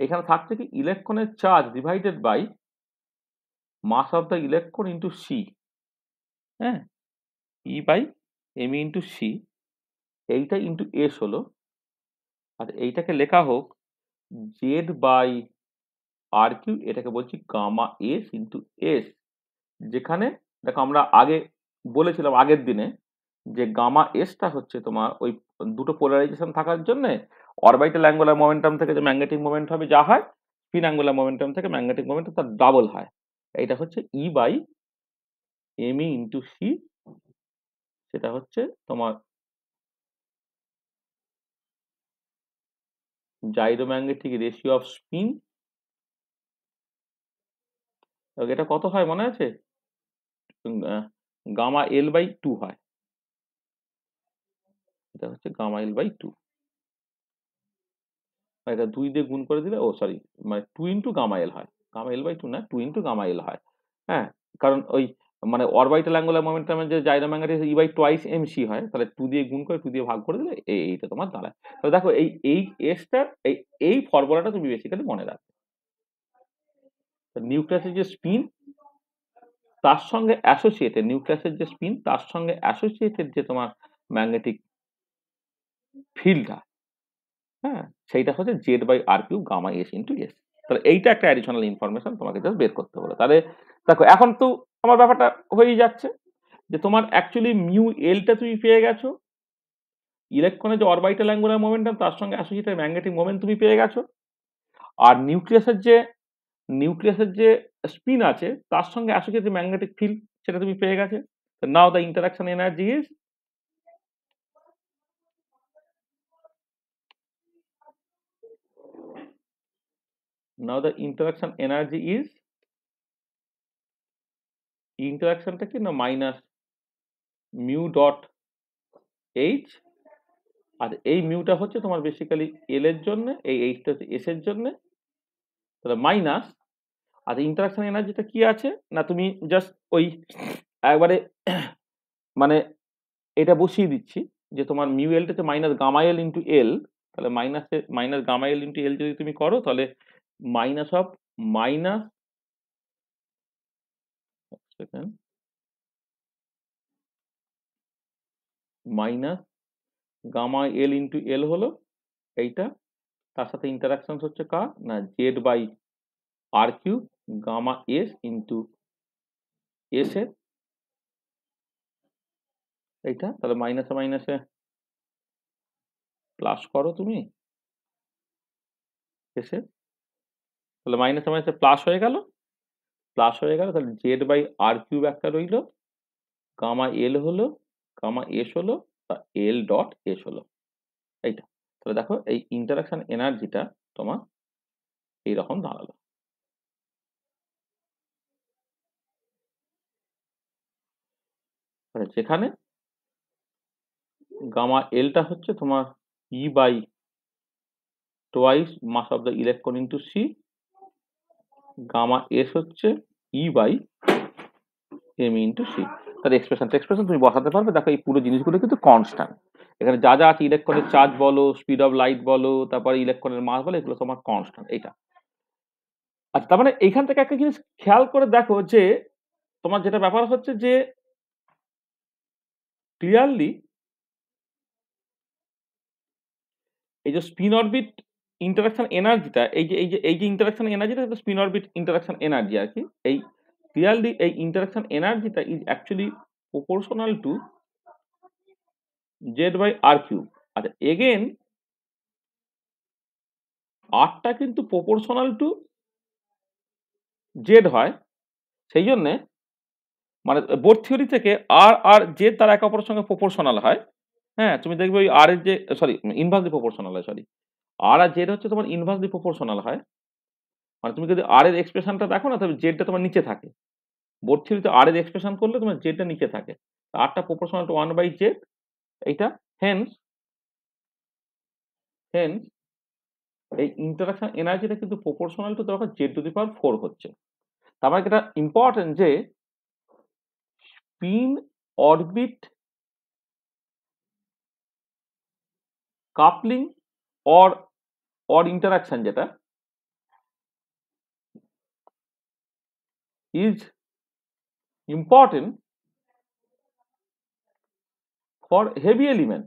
এখানে থাকছে কি ইলেকট্রনের charge divided by mass of the electron into C. হ্যাঁ, E by M into C, এইটা ইন্টু এস হলো। আর এইটাকে লেখা হোক জেড বাই আর কিউ, এটাকে বলছি গামা এস ইন্টু এস। যেখানে দেখো আমরা আগে বলেছিলাম আগের দিনে যে গামা এসটা হচ্ছে তোমার ওই দুটো পোলারাইজেশন থাকার জন্য অরবিটাল অ্যাঙ্গুলার মোমেন্টাম থেকে যে ম্যাগনেটিক মোমেন্ট হবে যা হয়, স্পিন অ্যাঙ্গুলার মোমেন্টাম থেকে ম্যাগনেটিক মোমেন্টাম তার ডাবল হয়। এইটা হচ্ছে E by M E into C, সেটা হচ্ছে তোমার জাইরোম্যাগনেটিক রেশিও অফ স্পিন। এটা কত হয় মনে আছে, গামা এল বাই টু হয়। এটা হচ্ছে গামা এল বাই টু, এটা 2 দিয়ে গুণ করে দিলে, ও সরি, মানে 2 ইন্টু গামা এল হয়, গামা এল বাই টু না, 2 ইন্টু গামা এল হয়। হ্যাঁ, কারণ ওই মানে অরবিটাল অ্যাঙ্গুলার মোমেন্টামের যে জাইরোম্যাগনেটিক ই বাই টোয়াইস এম সি হয়, তাহলে 2 দিয়ে গুণ করে 2 দিয়ে ভাগ করে দিলে এইটা তোমার দাঁড়ায়। তাহলে দেখো এই এসটা এই ফর্মুলাটা তুমি বেসিক্যালি মনে রাখবে। নিউক্লিয়াসের যে স্পিন তার সঙ্গে অ্যাসোসিয়েটেড, নিউক্লিয়াসের যে স্পিন তার সঙ্গে অ্যাসোসিয়েটেড যে তোমার ম্যাগনেটিক ফিল্ডটা, হ্যাঁ, সেইটা হচ্ছে Z by R cube gamma S into S. তাহলে এইটা একটা অ্যাডিশনাল ইনফরমেশন তোমাকে জাস্ট বের করতে হবে। তাহলে দেখো এখন তো আমার ব্যাপারটা হয়েই যাচ্ছে যে তোমার অ্যাকচুয়ালি মিউ এলটা তুমি পেয়ে গেছো, ইলেকট্রনের যে অরবিটাল অ্যাঙ্গুলার মোমেন্টাম তার সঙ্গে অ্যাসোসিয়েটেড ম্যাগনেটিক মোমেন্ট তুমি পেয়ে গেছো, আর নিউক্লিয়াসের যে স্পিন আছে তার সঙ্গে অ্যাসোসিয়েটেড ম্যাগনেটিক ফিল্ড সেটা তুমি পেয়ে গেছে। Now the interaction energy is, now the interaction energy is, ইন্টারাকশনটা কি না মাইনাস মিউ ডট এইচ, আর এই মিউটা হচ্ছে তোমার বেসিক্যালি এল এর জন্য, এই এইচটা হচ্ছে এস এর জন্য, তাহলে মাইনাস আচ্ছা ইন্টারাকশন এনার্জিটা কি আছে না তুমি জাস্ট ওই একবারে মানে এটা বসিয়ে দিচ্ছি যে তোমার মিউ এলটাতে minus gamma L into L, তাহলে minus gamma L into L যদি তুমি করো তাহলে minus of minus second minus gamma L into L হলো এইটা, তার সাথে ইন্টারাকশন হচ্ছে কার না Z by R cube gamma S into S এর এইটা, তাহলে মাইনাসে মাইনাসে প্লাস করো তুমি এসে, তাহলে মাইনাসে মাইনাসে প্লাস হয়ে গেল, তাহলে জেড বাই আর কিউব একটা রইল, গামা এল হলো, গামা এস হলো, এল ডট এস হলো এইটা। তাহলে দেখো এই ইন্টারাকশন এনার্জিটা তোমার এইরকম দাঁড়ালো। যেখানে গামা এলটা হচ্ছে তোমার E by twice mass of the electron into C, gamma S হচ্ছে E by M into C. তার এক্সপ্রেশন তুমি বসাতে পারবে। দেখো এই পুরো জিনিসগুলো কিন্তু কনস্ট্যান্ট, এখানে যা যা আছে ইলেকট্রনের চার্জ বলো, স্পিড অফ লাইট বলো, তারপরে ইলেকট্রনের মাস বলো, এগুলো তোমার কনস্ট্যান্ট এইটা। আচ্ছা তার মানে এইখান থেকে একটা জিনিস খেয়াল করে দেখো যে তোমার যেটা ব্যাপার হচ্ছে যে ক্লিয়ারলি এই যে স্পিন অরবিট ইন্টারাকশন এনার্জিটা, এই যে ইন্টারাকশন এনার্জিটা স্পিন অরবিট ইন্টারাকশন এনার্জি আর কি, এই ক্লিয়ারলি এই ইন্টারাকশন এনার্জিটা is actually proportional to Z by R cube. আচ্ছা এগেন আরটা কিন্তু প্রপোর্শনাল টু জেড হয়, সেই জন্যে মানে বোর্ড থিওরি থেকে আর আর জেড তারা একে অপরের সঙ্গে প্রপোর্শনাল হয়। হ্যাঁ তুমি দেখবে ওই আর এর যে সরি ইনভার্সলি প্রপোর্শনাল হয়, সরি আর আর জেড হচ্ছে তোমার ইনভার্সলি প্রপোর্শনাল হয়। মানে তুমি যদি আর এর এক্সপ্রেশনটা দেখো না তবে জেডটা তোমার নিচে থাকে, বোর্ড থিওরিতে আর এর এক্সপ্রেশন করলে তোমার জেডটা নিচে থাকে, আরটা প্রপোর্শনাল টু 1 বাই জেড এইটা। হেন্স হেন্স এই ইন্টারাকশন এনার্জিটা কিন্তু প্রপোর্শনাল টু দেখো জেড টু দি পাওয়ার 4 হচ্ছে। তার মানে এটা ইম্পর্টেন্ট যে spin orbit coupling or interaction যেটা is important for heavy element।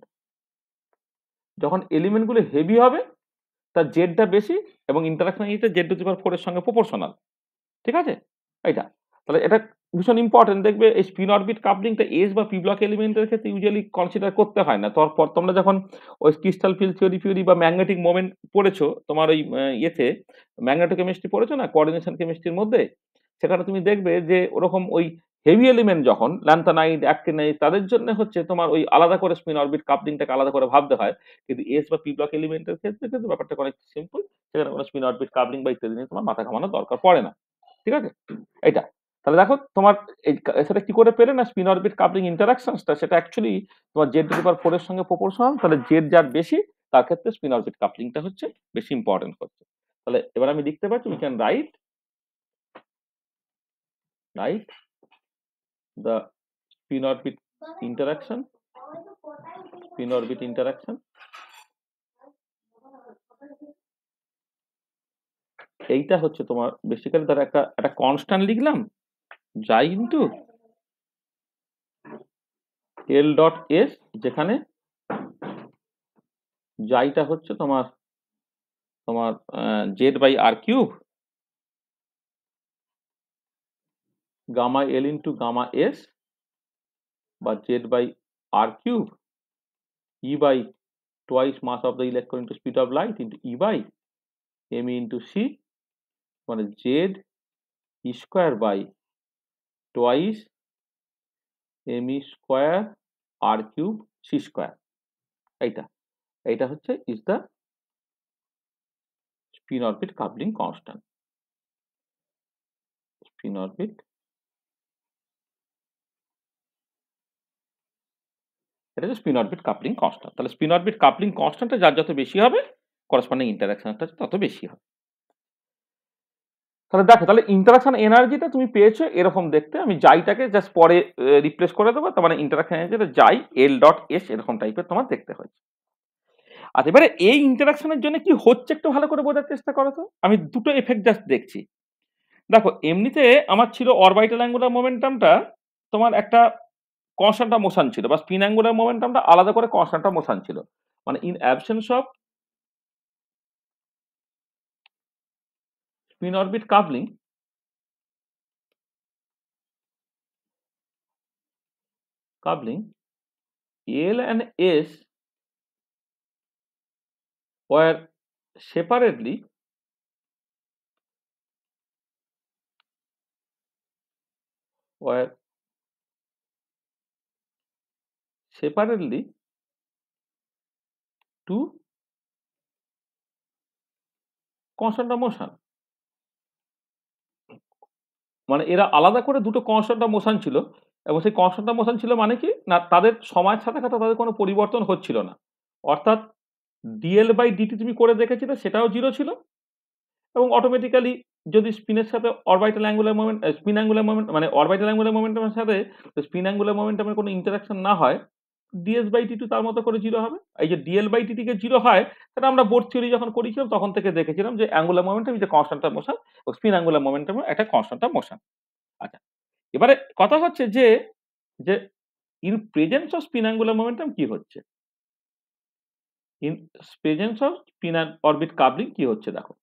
যখন এলিমেন্ট গুলো হেভি হবে তার জেডটা বেশি এবং ইন্টারাকশন এটা জেড টু দি পাওয়ার 4 এর সঙ্গে প্রপোর্শনাল, ঠিক আছে এইটা। তাহলে এটা ভীষণ ইম্পর্টেন্ট, দেখবে এই স্পিন অরবিট কাপলিংটা এস বা পি ব্লক এলিমেন্টের ক্ষেত্রে ইউজুয়ালি কনসিডার করতে হয় না। তারপর তোমরা যখন ওই ক্রিস্টাল ফিল্ড থিওরি বা ম্যাগনেটিক মোমেন্ট পড়েছো তোমার ওই ইয়েতে ম্যাগনেটোকেমিস্ট্রি পড়েছো না কোঅর্ডিনেশন কেমিস্ট্রির মধ্যে, সেখানে তুমি দেখবে যে ওরকম ওই হেভি এলিমেন্ট যখন ল্যান্থানাইড অ্যাক্টিনাইড তাদের জন্য হচ্ছে তোমার ওই আলাদা করে স্পিন অরবিট কাপলিংটাকে আলাদা করে ভাবতে হয়, কিন্তু এস বা পি ব্লক এলিমেন্টের ক্ষেত্রে কিন্তু ব্যাপারটা অনেক সিম্পল, সেখানে কোনো স্পিন অরবিট কাপলিং বা ইত্যাদি নিয়ে তোমার মাথা ঘামানোর দরকার পড়ে না, ঠিক আছে এটা। তাহলে দেখো তোমার সেটা কি করে পেলে না স্পিন অরবিট কাপলিং ইন্টারাকশনসটা সেটা অ্যাকচুয়ালি তোমার জেড টু দি পাওয়ার 4 এর সঙ্গে প্রপোর্শনাল, তাহলে জেড যার বেশি তার ক্ষেত্রে স্পিন অরবিট কাপলিংটা হচ্ছে বেশি ইম্পর্টেন্ট হচ্ছে। তাহলে এবার আমি লিখতে পারছি we can write the spin orbit interaction এইটা হচ্ছে তোমার বেসিক্যালি ধর একটা কনস্ট্যান্ট লিখলাম যাই ইনটু এল ডট এস, যেখানে যাইটা হচ্ছে তোমার তোমার Z by R cube gamma L into gamma S বা Z by R cube E by twice mass of the electron into speed of light into E by M into C, মানে Z E square by twice M E square R cube C square. এইটা হচ্ছে is the spin orbit coupling constant. Spin orbit এটা হচ্ছে spin orbit coupling constant. তাহলে spin orbit coupling কনস্ট্যান্টটা যার যত বেশি হবে করসপন্ডিং ইন্টারাকশনটা তত বেশি হবে। তাহলে দেখো, তাহলে ইন্টারাকশন এনার্জিটা তুমি পেয়েছো এরকম দেখতে। আমি যাইটাকে জাস্ট পরে রিপ্লেস করে দেবো, তার মানে ইন্টারাকশন এনার্জিটা যাই এল ডট এস এরকম টাইপের তোমার দেখতে হয়েছে। আচ্ছা, এবারে এই ইন্টারাকশনের জন্য কি হচ্ছে একটু ভালো করে বোঝার চেষ্টা করো তো। আমি দুটো এফেক্ট জাস্ট দেখছি। দেখো, এমনিতে আমার ছিল অরবিটাল অ্যাঙ্গুলার মোমেন্টামটা তোমার একটা কনস্ট্যান্ট অফ মোশন ছিল, বা স্পিন অ্যাঙ্গুলার মোমেন্টামটা আলাদা করে কনস্ট্যান্ট অফ মোশন ছিল। মানে in absence of spin orbit coupling L and S were separately to constant of motion। মানে এরা আলাদা করে দুটো কনস্ট্যান্ট অফ মোশন ছিল, এবং সেই কনস্ট্যান্ট অফ মোশন ছিল মানে কি না, তাদের সময়ের সাথে সাথে তাদের কোনো পরিবর্তন হচ্ছিল না। অর্থাৎ ডিএল বাই ডিটি তুমি করে দেখেছিলে, সেটাও জিরো ছিল, এবং অটোমেটিক্যালি যদি স্পিনের সাথে orbital angular moment, spin angular moment মানে অরবিটাল অ্যাঙ্গুলার মোমেন্টামের সাথে স্পিন অ্যাঙ্গুলার মোমেন্টামের কোনো ইন্টারাকশন না হয়, ডিএস বাই টি টু তার মতো করে জিরো হবে। এই যে ডিএল বাই টিটি কে জিরো হয়, সেটা আমরা বোর্ড থিওরি যখন করেছিলাম তখন থেকে দেখেছিলাম যে angular momentum is a constant of motion, ও স্পিন অ্যাঙ্গুলার মোমেন্টাম একটা কনস্ট্যান্ট অফ মোশন। আচ্ছা, এবারে কথা হচ্ছে যে যে in presence of spin angular momentum কি হচ্ছে, in presence of spin orbit coupling কি হচ্ছে দেখো।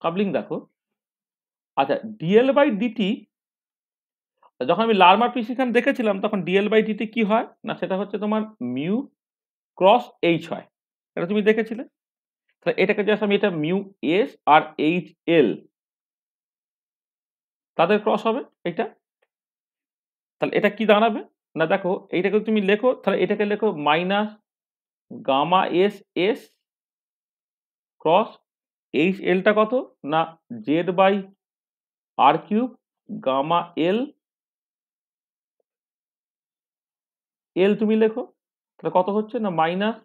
কাপলিং দেখো, আচ্ছা, ডিএল বাই ডিটি যখন আমি লার্মার প্রিসিশন দেখেছিলাম তখন ডিএল বাই ডিটি কি হয় না, সেটা হচ্ছে তোমার মিউ ক্রস এইচ হয়, এটা তুমি দেখেছিলে। তাহলে এটাকে জাস্ট আমি, এটা মিউ এস আর এইচ এল তাদের ক্রস হবে এটা। তাহলে এটা কি দাঁড়াবে না, দেখো এইটাকে তুমি লেখো, তাহলে এটাকে লেখো minus gamma S S cross H এলটা কত না Z by R cube gamma L L তুমি লেখো, তাহলে কত হচ্ছে না minus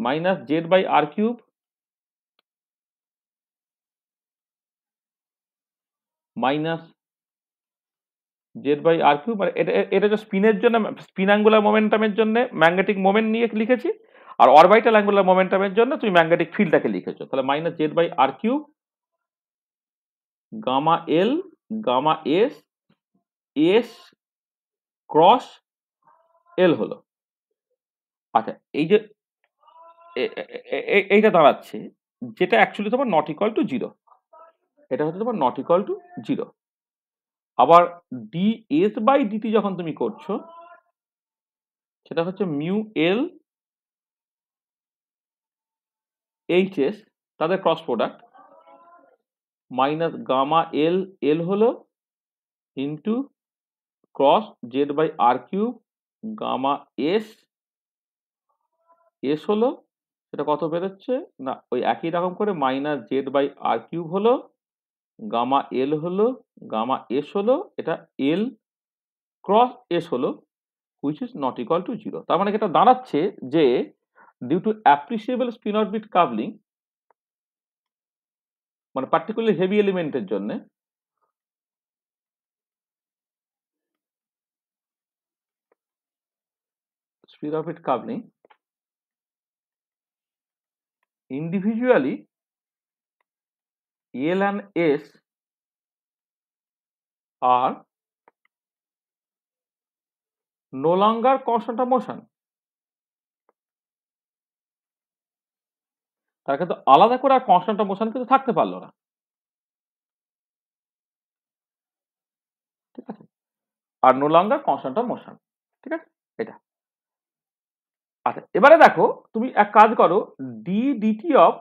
minus Z by R cube minus Z by R cube. মানে এটা যে স্পিনের জন্য, স্পিন অ্যাঙ্গুলার মোমেন্টামের জন্য ম্যাগনেটিক মোমেন্ট নিয়ে লিখেছি, আর অরবিটাল অ্যাঙ্গুলার মোমেন্টামের জন্য তুমি ম্যাগনেটিক ফিল্ডটাকে লিখেছো। তাহলে minus Z by R cube gamma L gamma S S cross L হলো। আচ্ছা, এই যে এইটা দাঁড়াচ্ছে, যেটা অ্যাকচুয়ালি তোমার নট ইকুয়াল টু জিরো, এটা হচ্ছে তোমার নট ইকুয়াল টু জিরো। আবার ডি এস বাই ডিটি যখন তুমি করছো, সেটা হচ্ছে মিউ এল এইচ এস তাদের cross product minus gamma L L হলো into cross Z by R cube gamma S S হলো, সেটা কত বেরোচ্ছে না ওই একই রকম করে minus Z by R cube হলো গামা এল হলো গামা এস হলো, এটা এল ক্রস এস হলো, which is not equal to zero. তার মানে এটা দাঁড়াচ্ছে যে due to appreciable spin orbit coupling, মানে পার্টিকুলারলি হেভি এলিমেন্টের জন্য spin orbit coupling individually L and S are no longer constant of motion। তার কিন্তু আলাদা করে আর কনস্ট্যান্ট অফ মোশন কিন্তু থাকতে পারলো না, ঠিক আছে, আর no longer constant of motion, ঠিক আছে এটা। আচ্ছা, এবারে দেখো তুমি এক কাজ করো, D DT of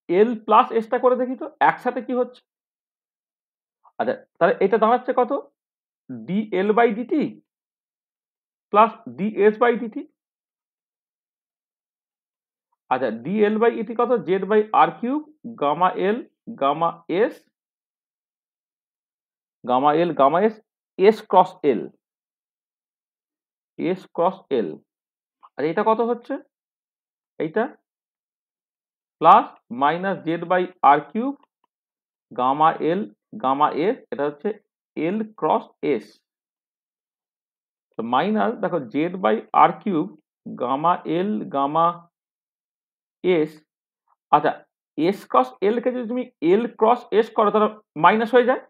L plus এসটা করে দেখি তো একসাথে কি হচ্ছে। আচ্ছা, তাহলে এটা দাঁড়াচ্ছে কত D L by DT plus D S by DT. আচ্ছা, ডি এল বাই ইটি কত Z by R cube gamma L gamma S gamma L gamma S S cross L S cross L. আর এটা কত হচ্ছে এইটা plus minus Z by R cube gamma L gamma S, এটা হচ্ছে L cross S, minus দেখো Z by R cube gamma L gamma S. আচ্ছা, S cross এল কে যদি তুমি এল ক্রস এস করো তাহলে মাইনাস হয়ে যায়,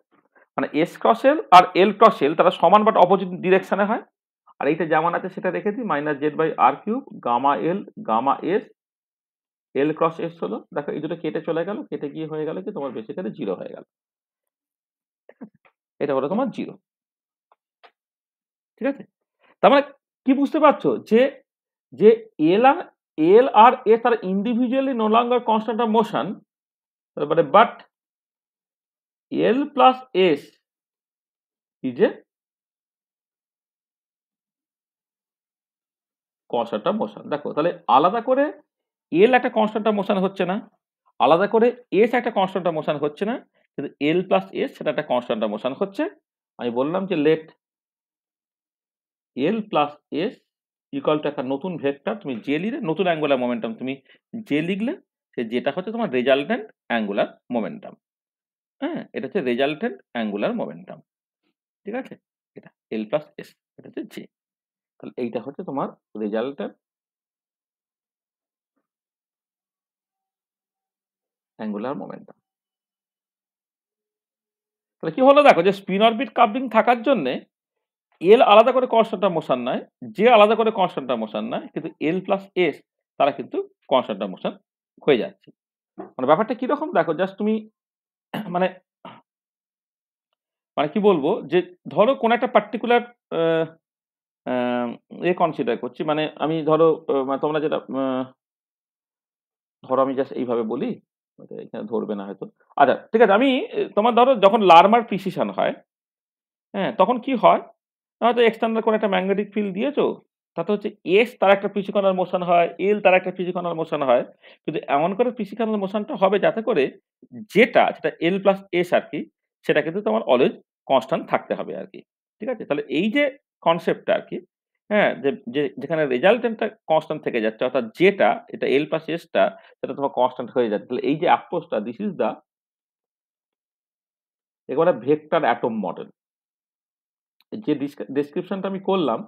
মানে এস ক্রস এল আর এল ক্রস এল তারা সমান বাট অপোজিট ডিরেকশনে হয়। আর এইটা যেমন আছে সেটা রেখে দিই, minus Z by R cube gamma L gamma S, L cross S হলো, দেখো এই দুটো কেটে চলে গেল, কেটে গিয়ে হয়ে গেল কি তোমার বেসিক্যালি জিরো হয়ে গেল। এটা হলো তোমার জিরো। ঠিক আছে, তার মানে কি বুঝতে পারছো যে যে এল আর এস আর individually no longer constant of motion, মানে but L plus S is a constant of motion. দেখো তাহলে আলাদা করে এল একটা কনস্ট্যান্ট অফ মোশন হচ্ছে না, আলাদা করে এস একটা কনস্ট্যান্ট অফ মোশন হচ্ছে না, কিন্তু এল প্লাস এস সেটা একটা কনস্ট্যান্ট অফ মোশন হচ্ছে। আমি বললাম যে let L plus S equal to একটা নতুন ভেক্টর, তুমি যে লিখলে নতুন অ্যাঙ্গুলার মোমেন্টাম, তুমি যে লিখলে সে যেটা হচ্ছে তোমার রেজাল্টেন্ট অ্যাঙ্গুলার মোমেন্টাম। হ্যাঁ, এটা হচ্ছে রেজাল্টেন্ট অ্যাঙ্গুলার মোমেন্টাম। ঠিক আছে, এটা এল প্লাস এস, এটা হচ্ছে জে। তাহলে এইটা হচ্ছে তোমার রেজাল্টেন্ট অ্যাঙ্গুলার মোমেন্টাম। তাহলে কি হলো দেখো যে স্পিন অরবিট কাপলিং থাকার জন্য এল আলাদা করে কনস্ট্যান্ট অফ মোশন নয়, যে আলাদা করে কনস্ট্যান্ট অফ মোশন নয়, কিন্তু এল প্লাস এস তারা কিন্তু কনস্ট্যান্ট অফ মোশন হয়ে যাচ্ছে। মানে ব্যাপারটা কিরকম দেখো, জাস্ট তুমি মানে মানে কি বলবো যে ধরো কোন একটা পার্টিকুলার এ কনসিডার করছি, মানে আমি ধরো মানে তোমরা যেটা ধরো আমি জাস্ট এইভাবে বলি, এখানে ধরবে না হয়তো। আচ্ছা ঠিক আছে, আমি তোমার ধরো যখন লার্মার প্রিসিশন হয়, হ্যাঁ তখন কি হয়, হয়তো এক্সটার্নাল কোনো একটা ম্যাগনেটিক ফিল্ড দিয়েছো, তাতে হচ্ছে এস তার একটা ফিজিক্যাল মোশন হয়, এল তার একটা ফিজিক্যাল মোশন হয়, কিন্তু এমন করে ফিজিক্যাল মোশনটা হবে যাতে করে যেটা এল প্লাস এস আর কি, সেটা কিন্তু তোমার অলওয়েজ কনস্ট্যান্ট থাকতে হবে আর কি। ঠিক আছে, তাহলে এই যে কনসেপ্টটা আর কি, হ্যাঁ যেখানে রেজাল্টেন্টটা কনস্ট্যান্ট থেকে যাচ্ছে, অর্থাৎ যেটা এটা এল প্লাস এসটা সেটা তোমার কনস্ট্যান্ট হয়ে যাচ্ছে, তাহলে এই যে অ্যাপ্রোচটা, দিস ইজ দা একেবারে ভেক্টর অ্যাটম মডেল। যে ডেসক্রিপশনটা আমি করলাম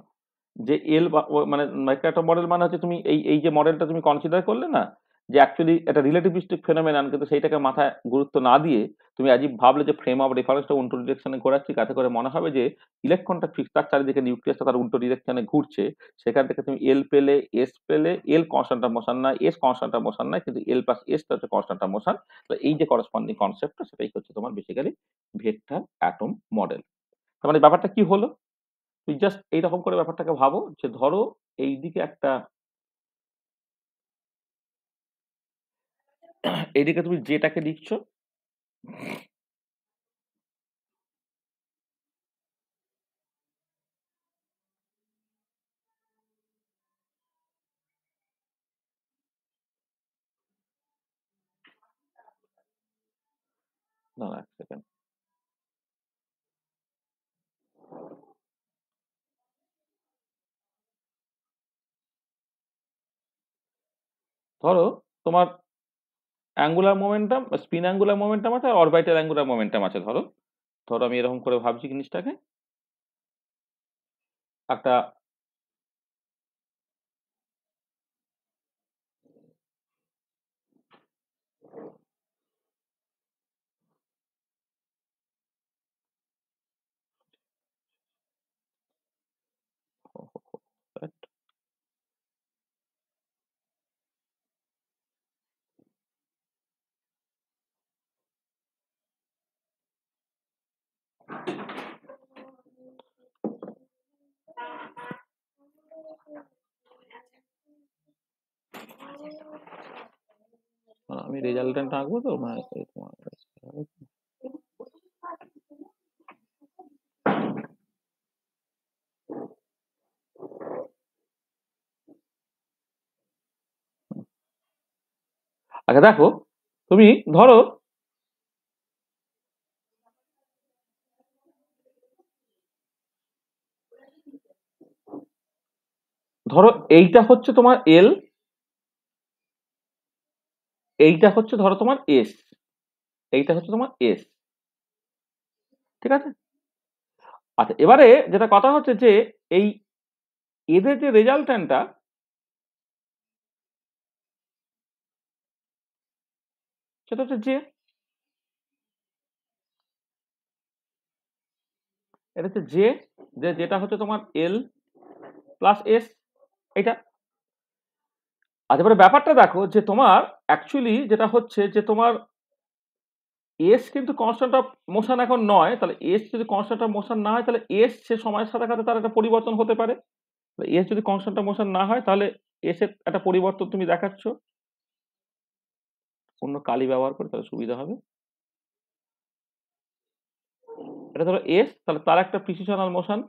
যে এল মানে একটা মডেল মানে হচ্ছে তুমি এই যে মডেলটা তুমি কনসিডার করলে না, যে অ্যাকচুয়ালি একটা রিলেটিভিস্টিক ফেনোমেনন, কিন্তু সেইটাকে মাথায় গুরুত্ব না দিয়ে তুমি আজই ভাবলে যে ফ্রেম অফ রেফারেন্সটা উল্টো ডিরেকশনে ঘোরাচ্ছি, তাতে করে মনে হবে যে ইলেকট্রনটা ঠিক তার চারিদিকে নিউক্লিয়াসটা তার উল্টো ডিরেকশনে ঘুরছে। সেখান থেকে তুমি এল পেলে, এস পেলে, এল কনস্ট্যান্ট অফ মোশন নয়, এস কনস্ট্যান্ট অফ মোশন নয়, কিন্তু এল প্লাস এসটা হচ্ছে কনস্ট্যান্ট অফ মোশন। তো এই যে করসপন্ডিং কনসেপ্টটা, সেটাই হচ্ছে তোমার বেসিক্যালি ভেক্টর অ্যাটম মডেল। তার মানে ব্যাপারটা কি হলো, তুই জাস্ট এইরকম করে ব্যাপারটাকে ভাবো যে ধরো এইদিকে একটা এইদিকে তুমি যেটাকে লিখছো, না এক সেকেন্ড, ধরো তোমার angular momentum, spin angular momentum আছে আর অরবিটাল অ্যাঙ্গুলার মোমেন্টাম আছে। ধরো ধরো আমি এরকম করে ভাবছি জিনিসটাকে, একটা আমি রেজাল্টেন্ট আঁকবো তো মানে আচ্ছা দেখো তুমি ধরো ধরো এইটা হচ্ছে তোমার এল, এইটা হচ্ছে ধরো তোমার এস, এইটা হচ্ছে তোমার এস, ঠিক আছে? আচ্ছা, এবারে যেটা কথা হচ্ছে যে এই এদের যে রেজাল্টেন্টটা, সেটা হচ্ছে জে, এটা হচ্ছে জে, যেটা হচ্ছে তোমার এল প্লাস এস, এটা। আচ্ছা, এবারে ব্যাপারটা দেখো যে তোমার অ্যাকচুয়ালি যেটা হচ্ছে যে তোমার এস কিন্তু কনস্ট্যান্ট অফ মোশন এখন নয়, তাহলে এস যদি কনস্ট্যান্ট অফ মোশন না হয় তাহলে এস সে সময়ের সাথে সাথে তার একটা পরিবর্তন হতে পারে। এস যদি কনস্ট্যান্ট অফ মোশন না হয় তাহলে এস এর একটা পরিবর্তন তুমি দেখাচ্ছ, অন্য কালি ব্যবহার করে তাহলে সুবিধা হবে। এটা ধরো এস, তাহলে তার একটা প্রিসিশনাল মোশন,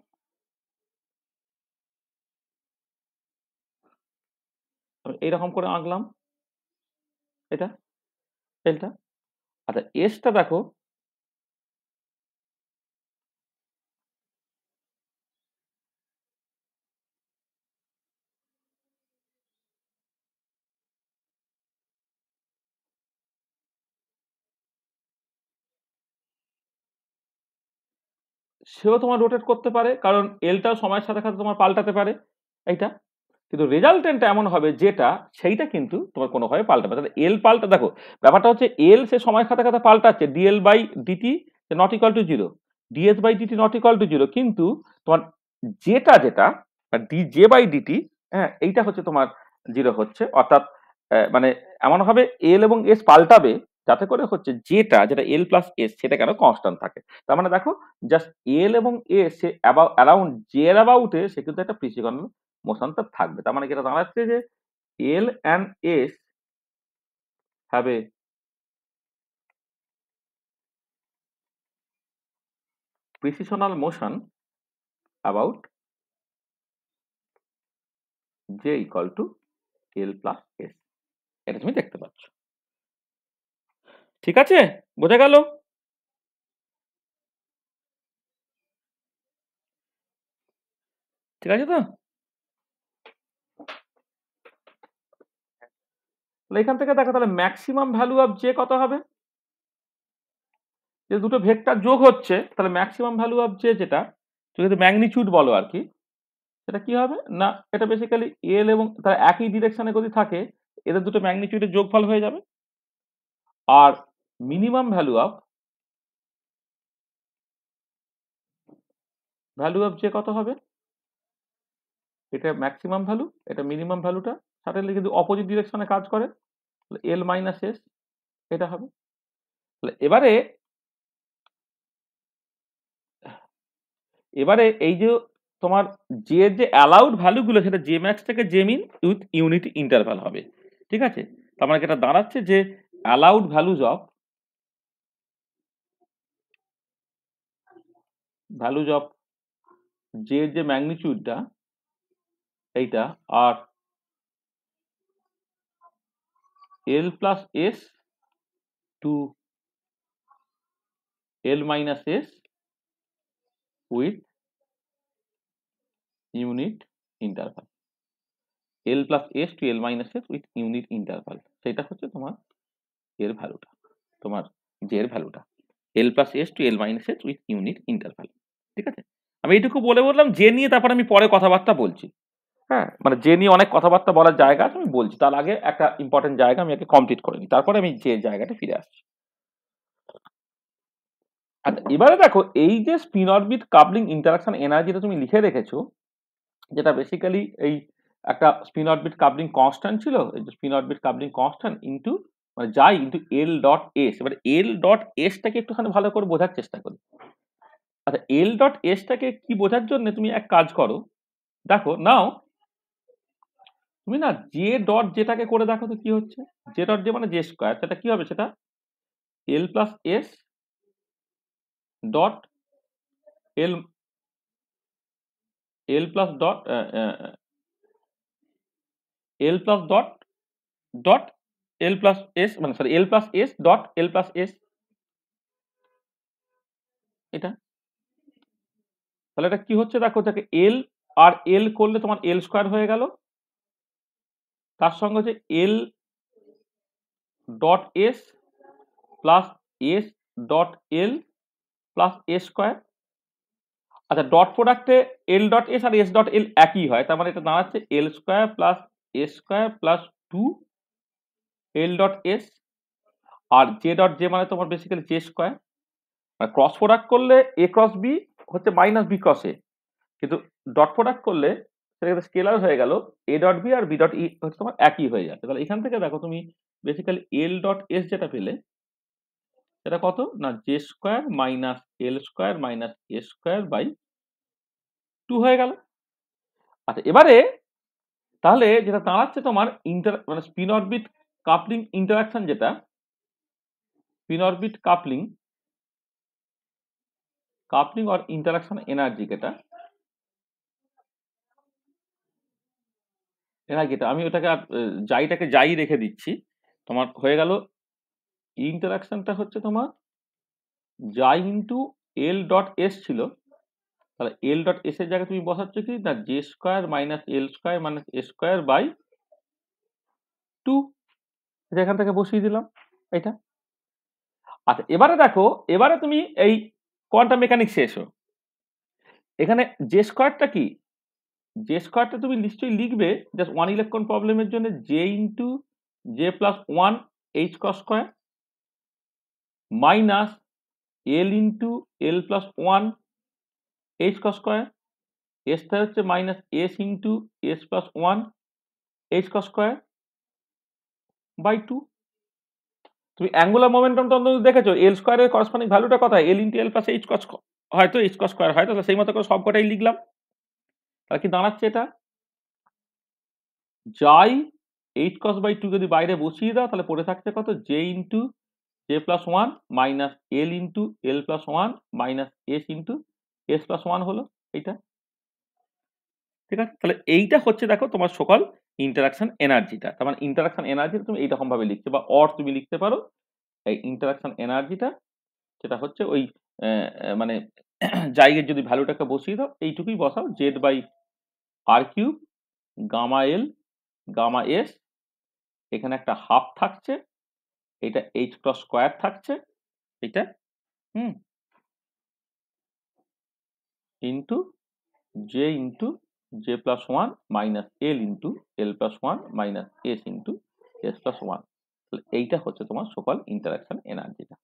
এইরকম করে আঁকলাম এটা, এলটা। আচ্ছা, এসটা দেখো, সেও তোমার রোটেট করতে পারে, কারণ এলটাও সময়ের সাথে সাথে তোমার পাল্টাতে পারে এইটা। কিন্তু রেজাল্টেন্টটা এমন হবে যেটা, সেইটা কিন্তু তোমার কোনোভাবে পাল্টাবে, তাহলে এল পাল্টা, দেখো ব্যাপারটা হচ্ছে এল সে সময় সাথে সাথে পাল্টাচ্ছে, DL by DT not equal to zero, DS by DT not equal to zero, কিন্তু তোমার যেটা ডি জে বাই ডিটি, হ্যাঁ, এইটা হচ্ছে তোমার জিরো হচ্ছে, অর্থাৎ মানে এমন ভাবে এল এবং এস পাল্টাবে যাতে করে হচ্ছে যেটা এল প্লাস এস সেটা কেন কনস্ট্যান্ট থাকে। তার মানে দেখো, জাস্ট এল এবং এস সে অ্যারাউন্ড জে এর অ্যাবাউটে সে কিন্তু একটা প্রিসিশনাল মোশনটা থাকবে। তার মানে যেটা দাঁড়াচ্ছে যে L and S have a precessional motion about J equal to L plus S, এটা তুমি দেখতে পাচ্ছ। ঠিক আছে, বোঝা গেল? ঠিক আছে তো? তাহলে এখান থেকে দেখো, তাহলে ম্যাক্সিমাম ভ্যালু অফ জে কত হবে? যে দুটো ভেক্টর যোগ হচ্ছে, তাহলে ম্যাক্সিমাম ভ্যালু অফ জে যেটা, তুমি যদি ম্যাগনিটিউড বলো আর কি, সেটা কি হবে না, এটা বেসিক্যালি এল এবং তার একই ডিরেকশনে যদি থাকে, এদের দুটো ম্যাগনিটিউডের যোগফল হয়ে যাবে। আর মিনিমাম ভ্যালু অফ জে কত হবে? এটা ম্যাক্সিমাম ভ্যালু, এটা মিনিমাম ভ্যালুটা সাডেনলি কিন্তু অপোজিট ডিরেকশনে কাজ করে, এল মাইনাস এস এটা হবে। এবারে এবারে এই যে তোমার জে এর যে অ্যালাউড ভ্যালুগুলো, সেটা জে ম্যাক্স থেকে J min with unit interval হবে, ঠিক আছে? তার মানে এটা দাঁড়াচ্ছে যে অ্যালাউড ভ্যালুজ অফ জে এর যে ম্যাগনিটিউডটা এইটা, আর L plus S to L minus S with unit interval, L plus S to L minus S with unit interval, সেটা হচ্ছে তোমার এর ভ্যালুটা, তোমার জে এর ভ্যালুটা, L plus S to L minus S with unit interval. ঠিক আছে, আমি এইটুকু বলে বললাম, জে নিয়ে তারপর আমি পরে কথাবার্তা বলছি। হ্যাঁ, মানে জে নিয়ে অনেক কথাবার্তা বলার জায়গা আছে, আমি বলছি, তার আগে একটা ইম্পর্টেন্ট জায়গা আমি আগে কমপ্লিট করে নিই, তারপরে আমি যে জায়গাটা ফিরে আসছি। আচ্ছা, এবারে দেখো, এই যে স্পিন অরবিট কাপলিং ইন্টারাকশন এনার্জিটা তুমি লিখে রেখেছো, যেটা বেসিক্যালি এই একটা স্পিন অরবিট কাপলিং কনস্ট্যান্ট ছিল, এই যে spin orbit coupling constant into মানে যাই ইনটু এল ডট এস। এবারে এল ডট এসটাকে একটুখানি ভালো করে বোঝার চেষ্টা করি। আচ্ছা, এল ডট এসটাকে কি বোঝার জন্য তুমি এক কাজ করো, দেখো নাও, তুমি না জে ডট যেটাকে করে দেখো তো কি হচ্ছে। জে ডট জে মানে জে স্কোয়ার, সেটা কি হবে, সেটা L plus S dot L, L plus dot L plus dot dot L plus S, মানে sorry L plus S dot L plus S, এটা। তাহলে এটা কি হচ্ছে দেখো, যাকে এল আর এল করলে তোমার এল স্কোয়ার হয়ে গেল, তার সঙ্গে হচ্ছে L dot S plus S dot L plus S square. আচ্ছা, ডট প্রোডাক্টে এল ডট এস আর এস ডট এল একই হয়, তার মানে এটা দাঁড়াচ্ছে L square plus S square plus 2 L dot S. আর জে ডট জে মানে তোমার বেসিক্যালি জে স্কোয়ার। মানে ক্রস প্রোডাক্ট করলে এ ক্রস বি হচ্ছে মাইনাস বি ক্রস এ, কিন্তু ডট প্রোডাক্ট করলে সেটা স্কেলার হয়ে গেল, A dot B R B dot E হচ্ছে তোমার একই হয়ে যাচ্ছে। তাহলে এখান থেকে দেখো তুমি বেসিক্যালি এল ডট এস যেটা পেলে সেটা কত না J square minus L square minus A square by 2 হয়ে গেল। আচ্ছা, এবারে তাহলে যেটা দাঁড়াচ্ছে তোমার মানে স্পিন অরবিট কাপলিং ইন্টারাকশন, যেটা spin orbit coupling or interaction energy, এনার্জিটা আমি ওটাকে যাইটাকে যাই রেখে দিচ্ছি। তোমার হয়ে গেল ইন্টারাকশনটা হচ্ছে তোমার যাই ইন্টু এল ডট এস ছিল, তাহলে এল ডট এস এর জায়গায় তুমি বসাচ্ছ কি না J square minus L square minus A square by 2, এখান থেকে বসিয়ে দিলাম এটা। আচ্ছা, এবারে দেখো, এবারে তুমি এই কোয়ান্টাম মেকানিক্সে এসো। এখানে জে স্কোয়ারটা কি, জে স্কোয়ারটা তুমি নিশ্চয়ই লিখবে জাস্ট 1 ইলেকট্রন প্রবলেমের জন্য J into J plus 1 H cross square minus L into L plus 1 H cross square, এসটা হচ্ছে minus S into S plus 1 H cross square by 2। তুমি অ্যাঙ্গুলার মোমেন্টামটা অন্তত দেখেছো, এল স্কোয়ারের করসপন্ডিং ভ্যালুটা কত হয়, এল ইন্টু এল প্লাস এইচ কস, হয়তো এইচ কস স্কোয়ার হয়, তাহলে সেই মতো করে সবকটাই লিখলাম। তাহলে কি দাঁড়াচ্ছে এটা যাই এইচ কস বাই 2 যদি বাইরে বসিয়ে দাও তাহলে পড়ে থাকছে কত J into J plus 1 minus L into L plus 1 minus S into S plus 1 হলো এইটা। ঠিক আছে, তাহলে এইটা হচ্ছে দেখো তোমার সকল ইন্টারাকশন এনার্জিটা। তার মানে ইন্টারাকশন এনার্জিটা তুমি এইরকম ভাবে লিখতে, বা অর তুমি লিখতে পারো এই ইন্টারাকশন এনার্জিটা, সেটা হচ্ছে ওই মানে জায়গায় যদি ভ্যালুটাকে বসিয়ে দাও এইটুকুই বসাও, Z by R cube gamma L gamma S, এখানে একটা হাফ থাকছে, এটা এইচ ক্রস স্কোয়ার থাকছে এটা, into J into J plus 1 minus L into L plus 1 minus S into S plus 1। এইটা হচ্ছে তোমার সকল ইন্টারাকশন এনার্জিটা,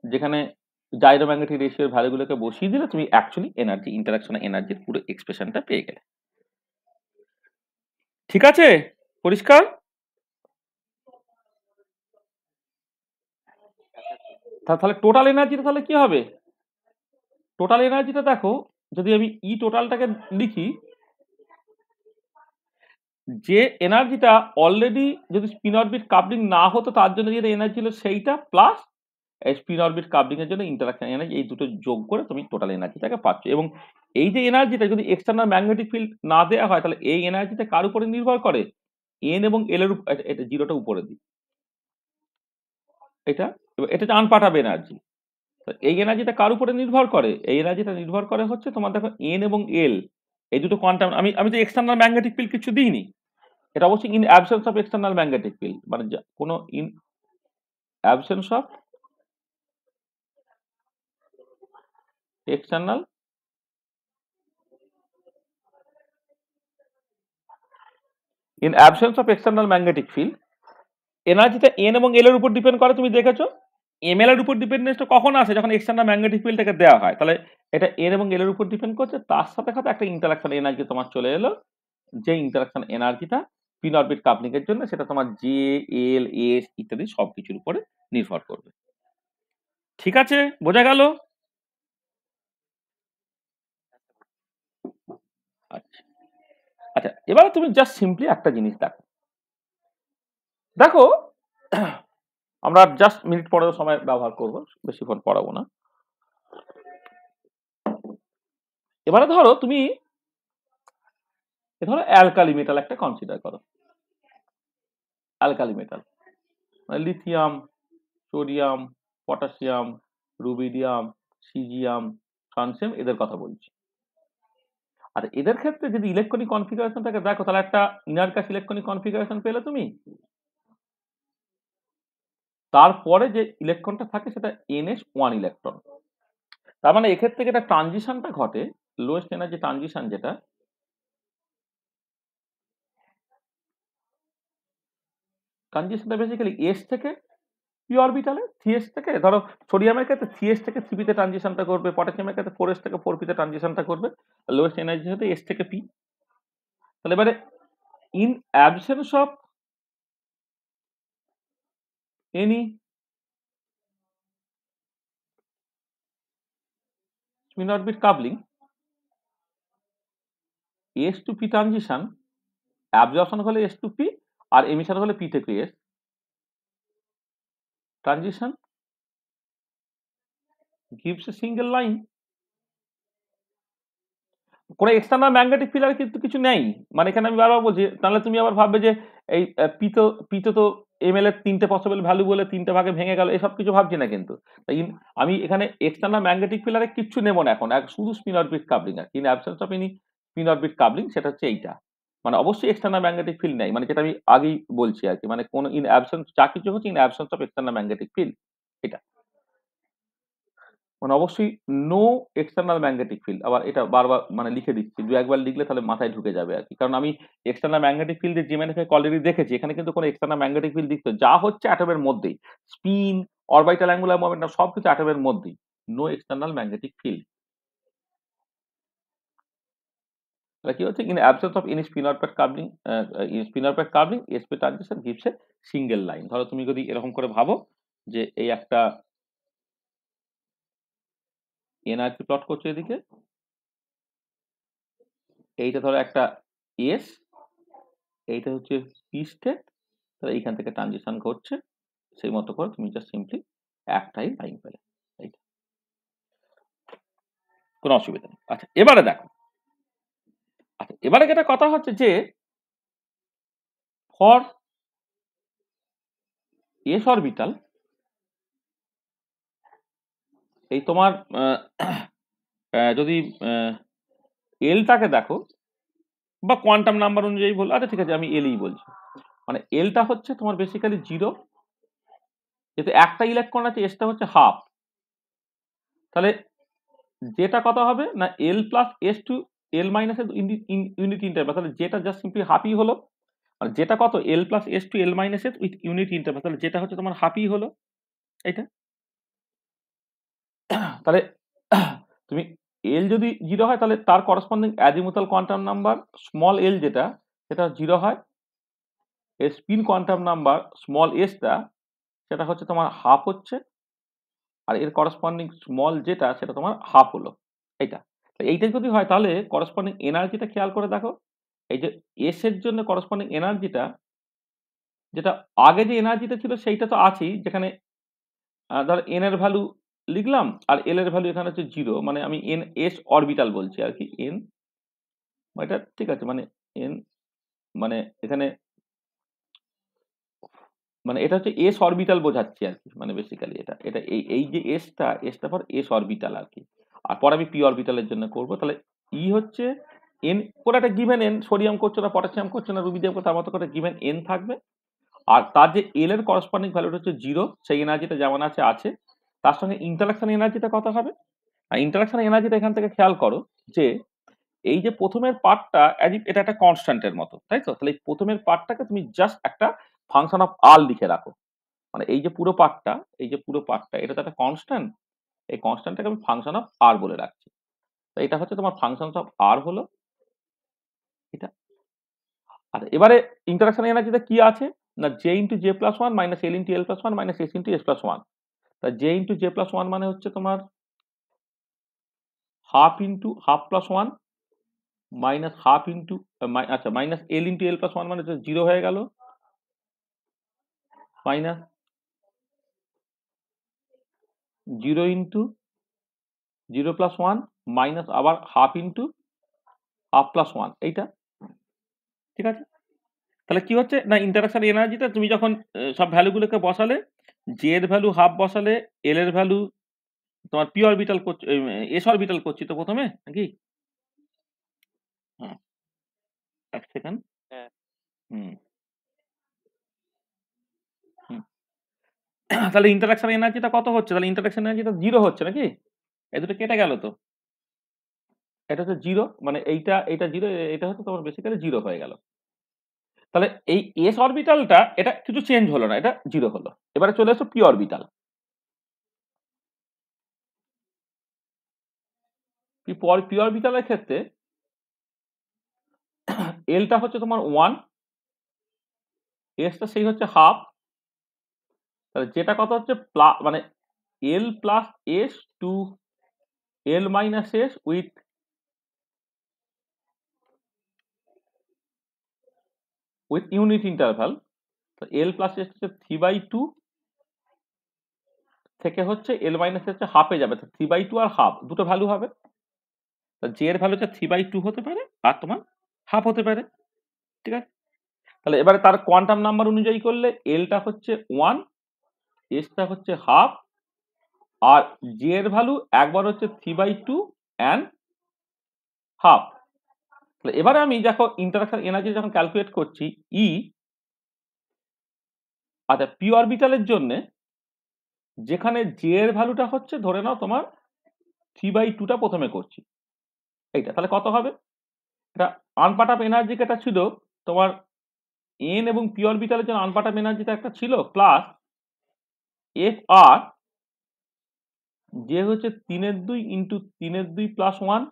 যেখানে জাইরোম্যাগনেটিক রেশিওর ভ্যালুগুলোকে বসিয়ে দিলে তুমি অ্যাকচুয়ালি এনার্জি, ইন্টারাকশন এনার্জির পুরো এক্সপ্রেশনটা পেয়ে গেলে। ঠিক আছে, পরিষ্কার? তাহলে টোটাল এনার্জিটা তাহলে কি হবে, টোটাল এনার্জিটা দেখো, যদি আমি ই টোটালটাকে লিখি, যে এনার্জিটা অলরেডি যদি স্পিন অরবিট কাপলিং না হতো তার জন্য যেটা এনার্জি ছিল সেইটা, প্লাস স্পিন অরবিট কাপলিং এর জন্য ইন্টারাকশন এনার্জি, এই দুটো যোগ করে তুমি টোটাল এনার্জিটাকে পাচ্ছ। এবং এই যে এনার্জিটা যদি এক্সটার্নাল ম্যাগনেটিক ফিল্ড না দেওয়া হয় তাহলে এই এনার্জিটা কার উপরে নির্ভর করে, এন এবং এল এর উপর। এটা জিরোটা উপরে দিই, এটা এটা আনপার্টাব এনার্জি। এই এনার্জিটা কার উপরে নির্ভর করে, এই এনার্জিটা নির্ভর করে হচ্ছে তোমার দেখো এন এবং এল, এই দুটো কোয়ান্টাম। আমি তো এক্সটার্নাল ম্যাগনেটিক ফিল্ড কিছু দিইনি, এটা অবশ্যই in absence of external magnetic field, মানে কোনো in absence of external in absence of external magnetic field এনার্জিটা এন এবং এল এর উপর ডিপেন্ড করে। তুমি দেখেছো এম এল এর উপর ডিপেন্ডেন্সটা কখন আসে, যখন এক্সটার্নাল ম্যাগনেটিক ফিল্ডটাকে দেওয়া হয়, তাহলে এটা এন এবং এল এর উপর ডিপেন্ড করছে। তার সাথে সাথে একটা ইন্টারাকশন এনার্জি তোমার চলে এলো, যে ইন্টারাকশন এনার্জিটা স্পিন অরবিট কাপলিং এর জন্য, সেটা তোমার জে এল এস ইত্যাদি সবকিছুর উপরে নির্ভর করবে। ঠিক আছে, বোঝা গেল? আচ্ছা আচ্ছা, এবারে তুমি জাস্ট সিম্পলি একটা জিনিস দেখো, দেখো আমরা জাস্ট মিনিট পরেও সময় ব্যবহার করব, বেশিক্ষণ পড়াবো না। এবারে ধরো তুমি ধরো অ্যালকালি মেটাল একটা কনসিডার করো, অ্যালকালি মেটাল মানে lithium, sodium, potassium, rubidium, caesium, francium, এদের কথা বলছি। আর এদের ক্ষেত্রে যদি ইলেকট্রনিক কনফিগারেশনটাকে দেখো তাহলে একটা ইনার ক্যাশ ইলেকট্রনিক কনফিগারেশন পেলে তুমি, তারপরে যে ইলেকট্রনটা থাকে সেটা NH1 ইলেকট্রন। তার মানে এক্ষেত্রে যেটা ট্রানজিশনটা ঘটে, লোয়েস্ট এনার্জি ট্রানজিশন যেটা, ট্রানজিশনটা বেসিক্যালি এস থেকে পি অরবিটালে, 3s থেকে, ধরো সোডিয়ামের ক্ষেত্রে 3s থেকে 3p তে ট্রানজিশনটা করবে, পটাশিয়ামের ক্ষেত্রে 4s থেকে 4p তে ট্রানজিশনটা করবে, লোয়েস্ট এনার্জি হতে s থেকে p। তাহলে এবারে in absence of any spin orbit coupling, s to p transition, absorption হলে s to p আর এমিশন হলে p থেকে s transition gives a single line। কোনো এক্সটার্নাল ম্যাগনেটিক ফিল্ড আর কিন্তু কিছু নেই, মানে এখানে আমি বারবার বলছি, তাহলে তুমি আবার ভাববে যে এই পিতে তো এমএল এর 3টে পসিবল ভ্যালু বলে 3টে ভাগে ভেঙে গেল, এসব কিছু ভাবছি না কিন্তু। তাই আমি এখানে এক্সটার্নাল ম্যাগনেটিক ফিল্ড আর কিচ্ছু নেবো না এখন, শুধু স্পিন অরবিট কাপলিং। আর in absence of any spin orbit coupling, সেটা হচ্ছে এইটা, মানে অবশ্যই এক্সটার্নাল ম্যাগনেটিক ফিল্ড নেই, মানে যেটা আমি আগেই বলছি আর কি, মানে কোন ইন অ্যাবসেন্স যা কিছু হচ্ছে in absence of external magnetic field, এটা মানে অবশ্যই নো এক্সটার্নাল ম্যাগনেটিক ফিল্ড। আবার এটা বারবার মানে লিখে দিচ্ছি, দু একবার লিখলে তাহলে মাথায় ঢুকে যাবে আর কি, কারণ আমি এক্সটার্নাল ম্যাগনেটিক ফিল্ডের জিমেনিফাই অলরেডি দেখেছি, এখানে কিন্তু কোনো এক্সটার্নাল ম্যাগনেটিক ফিল্ড দিচ্ছে, যা হচ্ছে অ্যাটমের মধ্যেই, স্পিন, অরবিটাল অ্যাঙ্গুলার মোমেন্টাম সবকিছু অ্যাটমের মধ্যেই, নো এক্সটার্নাল ম্যাগনেটিক ফিল্ড। তাহলে কি হচ্ছে, in absence of any spin orbit coupling sp transition gives a single line. ধরো তুমি যদি এরকম করে ভাবো যে এই একটা এনআরসি প্লট করছে এদিকে, এইটা ধরো একটা এস, এইটা হচ্ছে পি স্টেট, তাহলে এইখান থেকে ট্রানজিশন ঘটছে, সেই মতো করে তুমি জাস্ট সিম্পলি একটাই লাইন পেলে, এইটা কোনো অসুবিধা নেই। আচ্ছা এবারে দেখো, আচ্ছা এবারে যেটা কথা হচ্ছে যে ফর এস অরবিটাল, এই তোমার যদি এলটাকে দেখো বা কোয়ান্টাম নাম্বার অনুযায়ী বল, আচ্ছা ঠিক আছে আমি এলই বলছি, মানে এলটা হচ্ছে তোমার বেসিক্যালি 0, যেহেতু একটা ইলেকট্রন আছে, এসটা হচ্ছে হাফ, তাহলে যেটা কথা হবে না L plus S to L minus unit interval, তাহলে যেটা জাস্ট সিম্পলি হাফই হলো, আর যেটা কত L plus S to L minus S with unit interval, তাহলে যেটা হচ্ছে তোমার হাফই হলো এটা। তাহলে তুমি এল যদি 0 হয় তাহলে তার corresponding azimuthal quantum number small এল যেটা, সেটা 0 হয়, এর স্পিন কোয়ান্টাম নাম্বার স্মল এসটা সেটা হচ্ছে তোমার হাফ হচ্ছে, আর এর করসপন্ডিং স্মল যেটা সেটা তোমার হাফ হলো, এইটা। এইটা যদি হয় তাহলে করসপন্ডিং এনার্জিটা খেয়াল করে দেখো, এই যে এস এর জন্য করসপন্ডিং এনার্জিটা, যেটা আগে যে এনার্জিটা ছিল সেইটা তো আছেই, যেখানে ধর এন এর ভ্যালু লিখলাম আর এল এর ভ্যালু এখানে হচ্ছে 0, মানে আমি এন এস অরবিটাল বলছি আর কি, এন এটা ঠিক আছে, মানে এন মানে এখানে মানে এটা হচ্ছে এস অরবিটাল বোঝাচ্ছি আর কি, মানে বেসিক্যালি এটা এটা এই যে এসটা পর এস অরবিটাল আর কি, আর পরে আমি পি অরবিটালের জন্য করব। তাহলে ই হচ্ছে এন করে একটা গিভেন এন, সোডিয়াম করছে না পটাশিয়াম করছে না রুবিডিয়াম করছে, তার মতো করে গিভেন এন থাকবে, আর তার যে এল এর করসপন্ডিং ভ্যালুটা হচ্ছে 0, সেই এনার্জিটা যেমন আছে আছে, তার সঙ্গে ইন্টারাকশন এনার্জিটা কত হবে, আর ইন্টারাকশন এনার্জিটা এখান থেকে খেয়াল করো যে এই যে প্রথমের পার্টটা এটা একটা কনস্ট্যান্টের মতো, তাই তো, তাহলে এই প্রথমের পার্টটাকে তুমি জাস্ট একটা ফাংশন অফ আর লিখে রাখো, মানে এই যে পুরো পার্টটা, এই যে পুরো পার্টটা এটা তো একটা কনস্ট্যান্ট, এই কনস্ট্যান্টটাকে আমি ফাংশন অফ আর বলে রাখছি। তো এটা হচ্ছে তোমার ফাংশন অফ আর হলো এটা। আচ্ছা এবারে ইন্টারাকশন এনার্জিতে কি আছে না, J into J plus one minus L into L plus one minus S into S plus one. তা J into J plus one মানে হচ্ছে তোমার half into half plus one minus half into, আচ্ছা minus L into L plus one মানে 0 হয়ে গেল, minus 0 into 0 plus one minus আবার half into half plus one, এইটা ঠিক আছে। তাহলে কি হচ্ছে না ইন্টারাকশন এনার্জিটা তুমি যখন সব ভ্যালুগুলোকে বসালে, জে এর ভ্যালু হাফ বসালে, এল এর ভ্যালু তোমার পি অরবিটাল করছি, এস অরবিটাল করছি তো প্রথমে নাকি, এক সেকেন্ড। হ্যাঁ হুম হুম। তাহলে ইন্টারাকশন এনার্জিটা কত হচ্ছে? তাহলে ইন্টারাকশন এনার্জিটা 0 হচ্ছে নাকি? এই দুটো কেটে গেল তো। এটা হচ্ছে 0, মানে এইটা 0, এটা হচ্ছে তোমার বেসিক্যালি 0 হয়ে গেল। তাহলে এই s অরবিটালটা এটা কিছু চেঞ্জ হলো না, এটা 0 হলো। এবারে চলে এসো p অরবিটাল। p অরবিটালের ক্ষেত্রে l টা হচ্ছে তোমার 1, s টা সেই হচ্ছে হাফ। তাহলে যেটা কথা হচ্ছে মানে l plus s to l minus s with unit interval. l plus s হচ্ছে 3/2 থেকে হচ্ছে l মাইনাস হচ্ছে হাফে যাবে, 3/2 আর হাফ দুটো ভ্যালু হবে। j এর ভ্যালু হচ্ছে 3/2 হতে পারে আর তোমার হাফ হতে পারে, ঠিক আছে? তাহলে এবারে তার কোয়ান্টাম নাম্বার অনুযায়ী করলে l টা হচ্ছে 1, s টা হচ্ছে হাফ, আর j এর ভ্যালু একবার হচ্ছে 3/2 and হাফ। তাহলে এবারে আমি দেখো ইন্টারাকশন এনার্জি যখন ক্যালকুলেট করছি E, আচ্ছা p অরবিটালের জন্য যেখানে j এর ভ্যালুটা হচ্ছে ধরে নাও তোমার 3/2 টা প্রথমে করছি এইটা, তাহলে কত হবে? এটা আনপার্ট অফ এনার্জি এটা ছিল তোমার n এবং p অরবিটালের জন্য আনপার্ট অফ এনার্জিটা একটা ছিল প্লাস fr, যে হচ্ছে 3/2 into 3/2 plus 1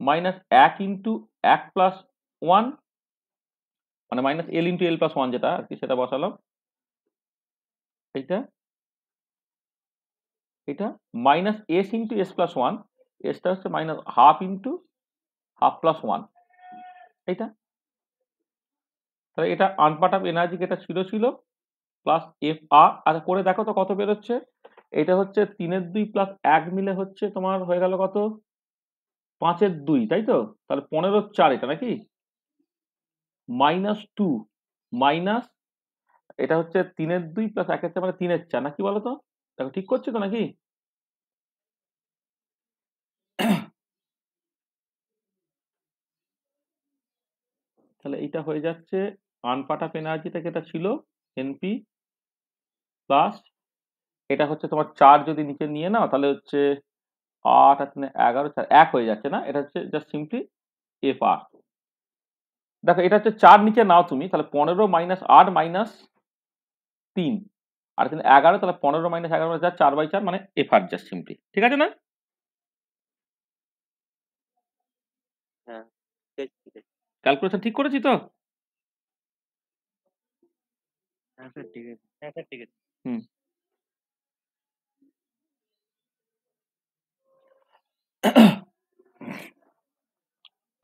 minus 1 into 1 plus 1, মানে minus l into l plus 1 যেটা আর কি সেটা বসালাম, এইটা এটা minus s into s plus 1, এসটা হচ্ছে minus half into half plus 1 এইটা। তাহলে এটা আনপার্ট অফ এনার্জি এটা ছিল প্লাস এফ আর, আর করে দেখো তো কত বেরোচ্ছে। এটা হচ্ছে 3/2 প্লাস 1 মিলে হচ্ছে তোমার হয়ে গেল কত, 5/2, তাই তো? তাহলে 15/4 এটা নাকি, -2 মাইনাস এটা হচ্ছে 3/2 প্লাস 1/4 মানে 3/4 নাকি বলো তো? দেখো ঠিক করছি তো নাকি? তাহলে এইটা হয়ে যাচ্ছে আনপার্ট অফ এনার্জি থেকে এটা ছিল এনপি প্লাস এটা হচ্ছে তোমার 4 যদি নিচে নিয়ে নাও তাহলে হচ্ছে 8 আর 3 11, 4 1 হয়ে যাচ্ছে না, এটা হচ্ছে জাস্ট সিম্পলি এফ আর। দেখো এটা হচ্ছে 4 নিচে নাও তুমি, তাহলে 15 মাইনাস 8 মাইনাস 3 আর 3 11, তাহলে 15 মাইনাস 11 যা 4/4 মানে এফ আর জাস্ট সিম্পলি, ঠিক আছে না? হ্যাঁ ঠিক আছে, ঠিক আছে। ক্যালকুলেশন ঠিক করেছি তো? হ্যাঁ স্যার ঠিক আছে, হ্যাঁ স্যার ঠিক আছে। হুম।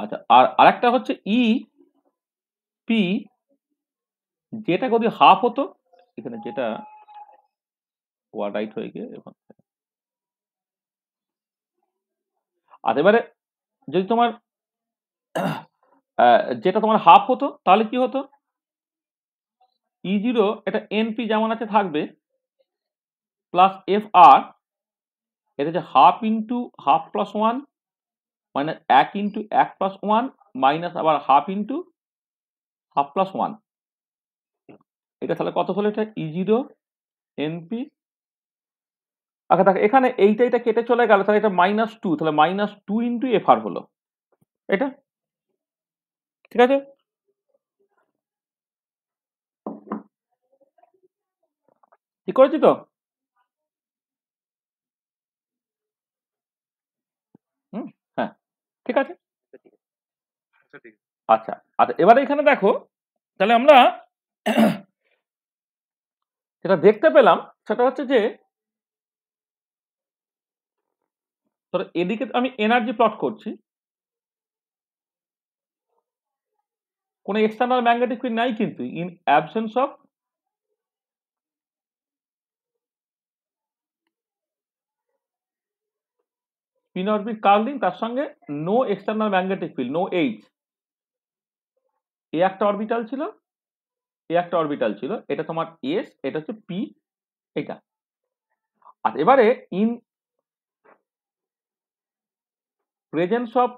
আচ্ছা, আর আরেকটা হচ্ছে ই পি, যেটা যদি হাফ হতো, এখানে যেটা ওয়ার রাইট হয়ে গিয়ে এখন, আর এবারে যদি তোমার যেটা তোমার হাফ হতো তাহলে কি হতো, E0 এটা এনপি যেমন আছে থাকবে প্লাস এফ আর, এটা হচ্ছে half into half plus 1 minus 1 into 1 plus 1 minus আবার হাফ ইন্টু হাফ প্লাস 1। এটা তাহলে কত হলো, এটা E0 এনপি। আচ্ছা দেখো এখানে এইটা কেটে চলে গেল, তাহলে এটা -2, তাহলে -2 ইন্টু এফ আর হলো এটা, ঠিক আছে? ঠিক করেছি তো? হুম, হ্যাঁ ঠিক আছে। আচ্ছা, ঠিক আছে। আচ্ছা, ঠিক আছে। আচ্ছা আচ্ছা, এবারে এখানে দেখো তাহলে আমরা যেটা দেখতে পেলাম সেটা হচ্ছে যে ধরো এদিকে আমি এনার্জি প্লট করছি, কোনো এক্সটার্নাল ম্যাগনেটিক ফিল্ড নাই কিন্তু in absence of spin orbit curling, তার সঙ্গে no external magnetic field, no H. এ একটা অরবিটাল ছিল, এ একটা অরবিটাল ছিল, এটা তোমার এস, এটা হচ্ছে পি, এটা। আর এবারে in presence of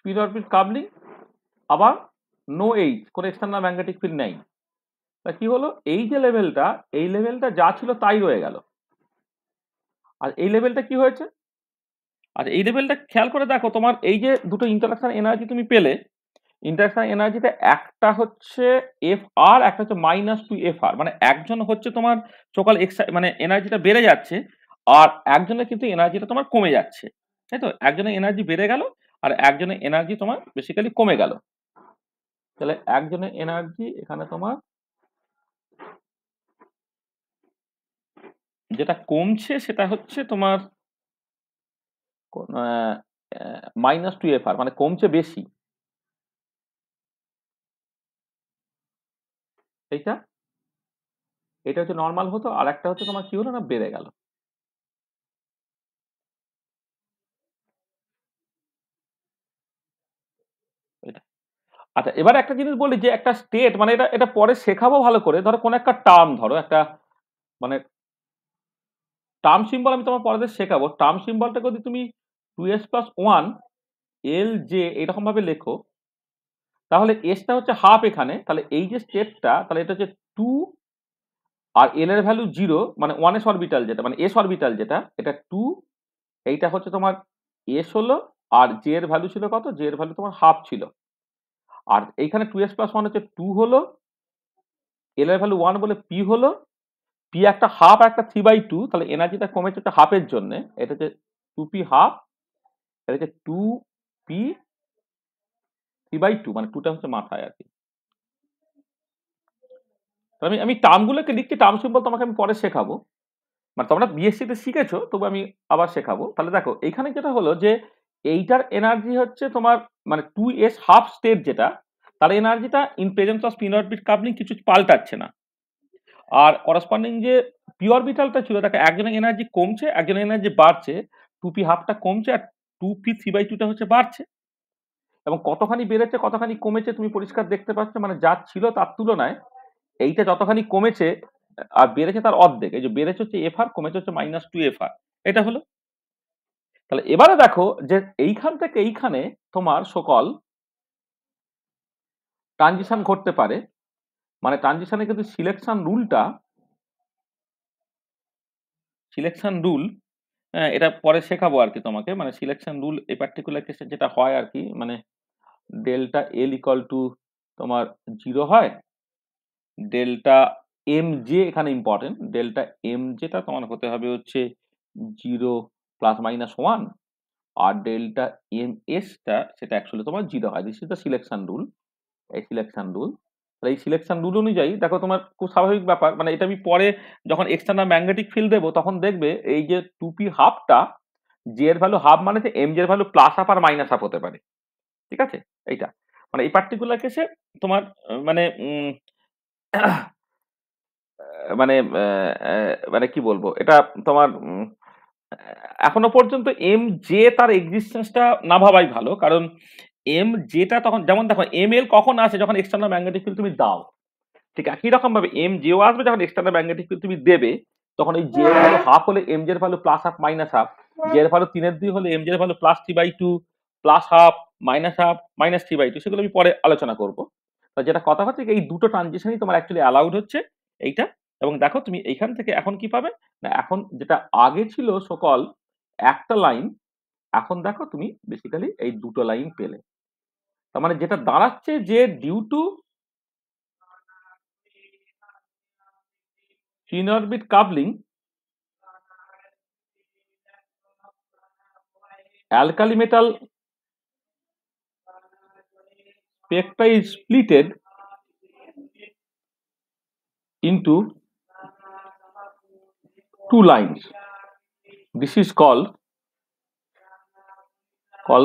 spin orbit coupling, আবার নো এইচ, কোনো এক্সটার্নাল ম্যাগনেটিক ফিল্ড নেই। তা কি হলো, এই যে লেভেলটা, এই লেভেলটা যা ছিল তাই রয়ে গেল। আর এই লেভেলটা কি হয়েছে, আর এই লেভেলটা খেয়াল করে দেখো, তোমার এই যে দুটো ইন্টারাকশন এনার্জি তুমি পেলে, ইন্টারাকশন এনার্জিতে একটা হচ্ছে এফ আর, একটা হচ্ছে -2 FR, মানে একজন হচ্ছে তোমার সকাল মানে এনার্জিটা বেড়ে যাচ্ছে, আর একজনের কিন্তু এনার্জিটা তোমার কমে যাচ্ছে, তাই তো? একজনের এনার্জি বেড়ে গেল আর একজনের এনার্জি তোমার বেসিক্যালি কমে গেল। তাহলে একজনের এনার্জি এখানে তোমার যেটা কমছে সেটা হচ্ছে তোমার -2 FR, মানে কমছে বেশি, এইটা এটা হচ্ছে নর্মাল হতো, আর একটা হচ্ছে তোমার কি হলো না, বেড়ে গেল। এটা আচ্ছা, এবার একটা জিনিস বলি, যে একটা স্টেট, মানে এটা এটা পরে শেখাবো ভালো করে। ধরো কোন একটা টার্ম, ধরো একটা মানে টার্ম সিম্বল আমি তোমার পরে শেখাবো। টার্ম সিম্বলটা যদি তুমি 2s+1 এল জে এরকম ভাবে লেখো, তাহলে এসটা হচ্ছে হাফ এখানে, তাহলে এই যে স্টেটটা, তাহলে এটা হচ্ছে 2, আর এল এর ভ্যালু 0, মানে 1s অরবিটাল যেটা, মানে এস অরবিটাল যেটা, এটা 2, এইটা হচ্ছে তোমার এস হলো, আর জে এর ভ্যালু ছিল কত, জে এর ভ্যালু তোমার হাফ ছিল। আর এইখানে 2s+1 হচ্ছে 2 হলো, এল এর ভ্যালু 1 বলে পি হলো, পি একটা হাফ, একটা 3/2, তাহলে এনার্জিটা কমেছে হচ্ছে হাফের জন্য, এটা হচ্ছে 2p হাফ, এটা হচ্ছে 2p 3/2, মানে 2টা হচ্ছে মাথায় আর কি। আমি আমি টার্মগুলোকে লিখছি, টার্ম সিম্বল তোমাকে আমি পরে শেখাবো, মানে তোমরা বিএসসি তে শিখেছো, তবু আমি আবার শেখাবো। তাহলে দেখো এইখানে যেটা হলো, যে এইটার এনার্জি হচ্ছে তোমার মানে 2s হাফ স্টেট যেটা, তার এনার্জিটা in presence of spin orbit coupling কিছু পাল্টাচ্ছে না। আর করেসপন্ডিং যে পি অরবিটালটা ছিল, তাকে একজনের এনার্জি কমছে, একজনের এনার্জি বাড়ছে, 2p হাফটা কমছে আর 2p 3/2টা হচ্ছে বাড়ছে, এবং কতখানি বেড়েছে কতখানি কমেছে তুমি পরিষ্কার দেখতে পাচ্ছ, মানে যা ছিল তার তুলনায় এইটা যতখানি কমেছে আর বেড়েছে তার অর্ধেক। এই যে বেড়েছে হচ্ছে FR, কমেছে হচ্ছে -2 FR, এটা হলো। তাহলে এবারে দেখো যে এইখান থেকে এইখানে তোমার সকল ট্রানজিশন ঘটতে পারে, মানে ট্রানজিশনে কিন্তু সিলেকশন রুল, এটা পরে শেখাবো আর কি তোমাকে, মানে সিলেকশন রুল এই পার্টিকুলার কেসে যেটা হয় আর কি, মানে ডেল্টা এল ইকুয়াল টু তোমার 0 হয়, ডেল্টা এম জে এখানে ইম্পর্টেন্ট, ডেল্টা এম যেটা তোমার হতে হবে হচ্ছে 0 ±1, আর ডেল্টা এম এসটা সেটা অ্যাকচুয়ালি তোমার 0 হয়। This is the selection rule, এই সিলেকশন রুল। তাহলে এই সিলেকশন রুল অনুযায়ী দেখো তোমার খুব স্বাভাবিক ব্যাপার, মানে এটা আমি পরে যখন এক্সটার্নাল ম্যাগনেটিক ফিল্ড দেবো তখন দেখবে এই যে 2p হাফটা, জে এর ভ্যালু হাফ, মানে যে এম জে এর ভ্যালু প্লাস হাফ আর মাইনাস হাফ হতে পারে, ঠিক আছে? এইটা মানে এই পার্টিকুলার কেসে তোমার মানে মানে মানে কি বলবো এটা, তোমার এখনো পর্যন্ত এম জে তার এক্সিস্টেন্সটা না ভাবাই ভালো, কারণ এম জেটা তখন, যেমন দেখো এম এল কখন আসে, যখন এক্সটার্নাল ম্যাগনেটিক ফিল্ড তুমি দাও, ঠিক একই রকম ভাবে এম জেও আসবে যখন এক্সটার্নাল ম্যাগনেটিক ফিল্ড তুমি দেবে, তখন এই জে এর ভ্যালু হাফ হলে এম জে এর value plus half minus half, J এর ভ্যালু 3/2 হলে এম জে এর ভ্যালু +3/2 প্লাস হাফ হাফ -3/2, সেগুলো আমি পরে আলোচনা করব। তো যেটা কথা হচ্ছে এই দুটো ট্রানজিশনই তোমার অ্যাকচুয়ালি অ্যালাউড হচ্ছে এইটা। এবং দেখো তুমি এইখান থেকে এখন কি পাবে না, এখন যেটা আগে ছিল সকল একটা লাইন, এখন দেখো তুমি বেসিক্যালি এই দুটো লাইন পেলে। তার মানে যেটা দাঁড়াচ্ছে যে due to spin orbit coupling, alkali metal spectra is splitted into two lines. This is called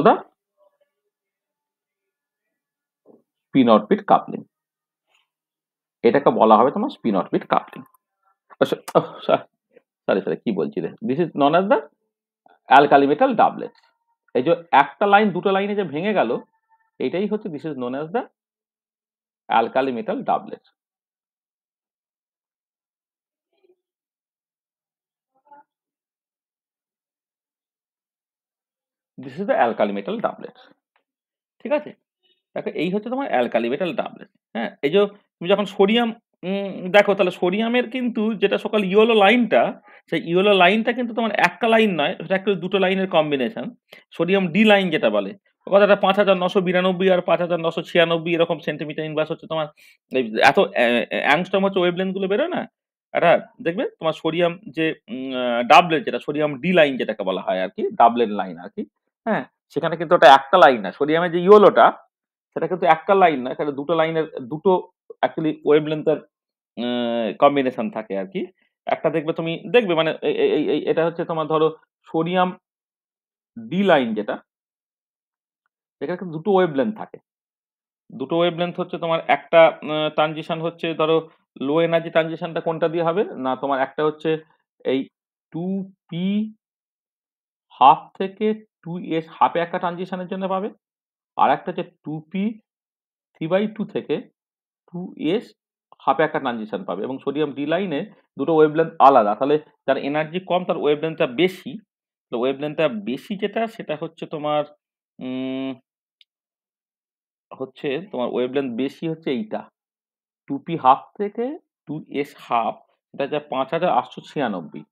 the spin orbit coupling. এটাকে বলা হবে তোমার স্পিন অরবিট কাপলিং। সরি কি বলছি রে, this is known as the alkali metal doublet. এই যে একটা লাইন দুটো লাইনে যে ভেঙে গেল, এটাই হচ্ছে this is known as the alkali metal doublet. This is the alkali metal doublet. ঠিক আছে? দেখো এই হচ্ছে তোমার অ্যালকালি মেটাল ডাবলেট। হ্যাঁ, এই যে তুমি যখন সোডিয়াম দেখো তাহলে সোডিয়ামের কিন্তু যেটা সকাল ইয়েলো লাইনটা, সেই ইয়েলো লাইনটা কিন্তু তোমার একটা লাইন নয়, সেটা একটু দুটো লাইনের কম্বিনেশন। সোডিয়াম ডি লাইন যেটা বলে, ও কথাটা 5992 আর 5996 এরকম সেন্টিমিটার ইনভার্স হচ্ছে তোমার এই এত অ্যাংস্ট্রম হচ্ছে ওয়েভলেন্থ গুলো বেরোয় না, এটা দেখবে তোমার সোডিয়াম যে ডাবলেট যেটা সোডিয়াম ডি লাইন যেটাকে বলা হয় আর কি, ডাবলেট লাইন আর কি। হ্যাঁ, সেখানে কিন্তু ওটা একটা লাইন না, সোডিয়ামের যে ইয়েলোটা সেটা কিন্তু একটা লাইন না, সেটা দুটো লাইনের দুটো অ্যাকচুয়ালি ওয়েভলেন্থের কম্বিনেশন থাকে আর কি। একটা দেখবে তুমি দেখবে মানে এটা হচ্ছে তোমার ধরো সোডিয়াম ডি লাইন যেটা, এখানে কিন্তু দুটো ওয়েভলেন্থ থাকে। দুটো ওয়েভলেন্থ হচ্ছে তোমার একটা ট্রানজিশন হচ্ছে ধরো লো এনার্জি ট্রানজিশনটা কোনটা দিয়ে হবে না, তোমার একটা হচ্ছে এই 2p হাফ থেকে 2s হাফে একটা ট্রানজিশনের জন্য পাবে, আর একটা হচ্ছে 2p 3/2 থেকে 2s হাফে একটা ট্রানজিশন পাবে। এবং সোডিয়াম ডি লাইনে দুটো ওয়েভলেন্থ আলাদা, তাহলে যার এনার্জি কম তার ওয়েভলেন্থটা বেশি। তো ওয়েভলেন্থটা বেশি যেটা সেটা হচ্ছে তোমার হচ্ছে তোমার ওয়েভলেন্থ বেশি হচ্ছে এইটা 2p হাফ থেকে 2s হাফ, এটা যা 5896,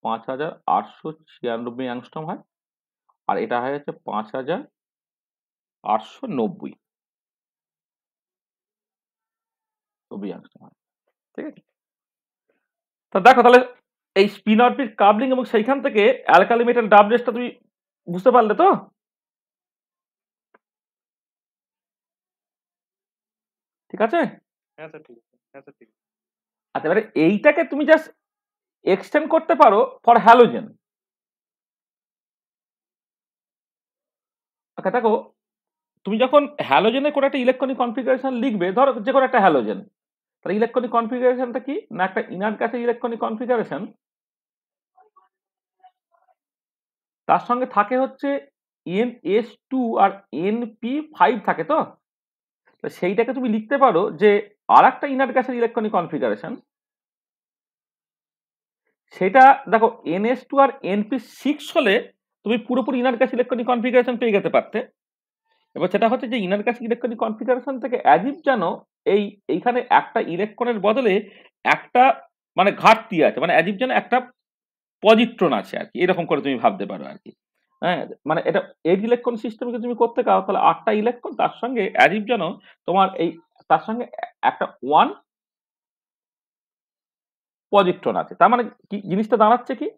5896 অ্যাংস্ট্রম হয়। আর এটা হয় হচ্ছে 5890 অ্যাংস্ট্রম হয়। ঠিক আছে, তা দেখো তাহলে এই স্পিন অরবিট কাবলিং এবং সেইখান থেকে অ্যালকালি মেটাল ডাবলেটটা তুমি বুঝতে পারলে তো? ঠিক আছে? হ্যাঁ স্যার ঠিক আছে, হ্যাঁ স্যার ঠিক আছে। আচ্ছা, এবারে এইটাকে তুমি জাস্ট এক্সটেন্ড করতে পারো ফর হ্যালোজেন। আচ্ছা দেখো, তুমি যখন হ্যালোজেনের কোনো একটা ইলেকট্রনিক কনফিগারেশন লিখবে, ধরো যে কোনো একটা হ্যালোজেন, তাহলে ইলেকট্রনিক কনফিগারেশনটা কি না, একটা ইনার্ট গ্যাসের ইলেকট্রনিক কনফিগারেশন, তার সঙ্গে থাকে হচ্ছে NS2 আর NP5 থাকে তো। তো সেইটাকে তুমি লিখতে পারো যে আর একটা ইনার্ট গ্যাসের ইলেকট্রনিক কনফিগারেশন, সেটা দেখো NS2 আর NP6 হলে তুমি পুরোপুরি ইনার্ট গ্যাস ইলেকট্রনিক কনফিগারেশন পেয়ে যেতে পারতে। এবার সেটা হচ্ছে যে ইনার গ্যাস ইলেকট্রনিক কনফিগারেশন থেকে অ্যাজ ইফ যেন এইখানে একটা ইলেকট্রনের বদলে একটা মানে ঘাটতি আছে, মানে অ্যাজ ইফ যেন একটা পজিট্রন আছে আর কি, এরকম করে তুমি ভাবতে পারো আর কি। হ্যাঁ, মানে এটা এজ ইলেকট্রন সিস্টেমকে তুমি করতে চাও তাহলে 8টা ইলেকট্রন, তার সঙ্গে অ্যাজ ইফ যেন তোমার এই তার সঙ্গে একটা 1 পজিট্রন আছে। তার মানে কি জিনিসটা দাঁড়াচ্ছে কি,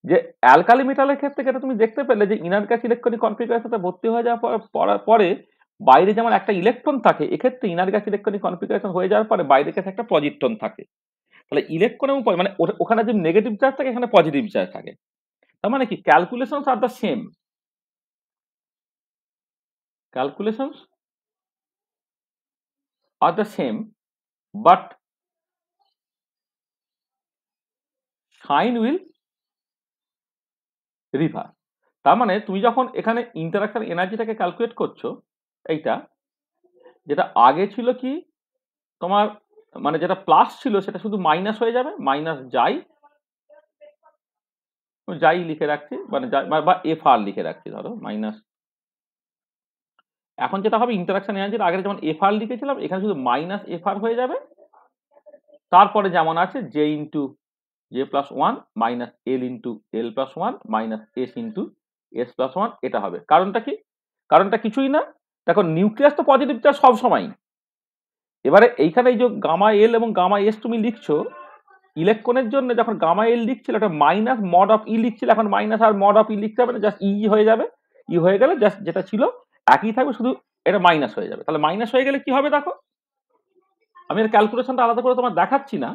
যে অ্যালকালি মেটালের ক্ষেত্রে যেটা তুমি দেখতে পেলে যে ইনার গ্যাস ইলেকট্রনিক কনফিগারেশনটা ভর্তি হয়ে যাওয়ার পরে বাইরে যেমন একটা ইলেকট্রন থাকে, এক্ষেত্রে ইনার গ্যাস ইলেকট্রনিক কনফিগারেশন হয়ে যাওয়ার পরে বাইরের কাছে একটা পজিট্রন থাকে। তাহলে ইলেকট্রন এবং মানে ওখানে যে নেগেটিভ চার্জ থাকে এখানে পজিটিভ চার্জ থাকে। তার মানে কি calculations are the same, calculations are the same, but sign will reverse. তার মানে তুমি যখন এখানে ইন্টারাকশন এনার্জিটাকে ক্যালকুলেট করছো, এইটা যেটা আগে ছিল কি তোমার মানে যেটা প্লাস ছিল সেটা শুধু মাইনাস হয়ে যাবে, মাইনাস যাই যাই লিখে রাখছি, মানে বা এফ আর লিখে রাখছি ধরো মাইনাস। এখন যেটা হবে ইন্টারাকশন এনার্জির আগে যেমন এফ আর লিখেছিলাম, এখানে শুধু মাইনাস এফ আর হয়ে যাবে। তারপরে যেমন আছে J into J plus one minus L into L plus one minus S into S plus one, এটা হবে। কারণটা কি? কারণটা কিছুই না, দেখো নিউক্লিয়াস তো পজিটিভ চার্জ সব সময়। এবারে এইখানে এই যে গামা এল এবং গামা এস তুমি লিখছো, ইলেকট্রনের জন্য যখন গামা এল লিখছিল এটা মাইনাস মড অফ ই লিখছিল, এখন মাইনাস আর মড অফ ই লিখতে হবে না, জাস্ট ই হয়ে যাবে। ই হয়ে গেলে জাস্ট যেটা ছিল একই থাকবে, শুধু এটা মাইনাস হয়ে যাবে। তাহলে মাইনাস হয়ে গেলে কি হবে দেখো, আমি এর ক্যালকুলেশনটা আলাদা করে তোমার দেখাচ্ছি না।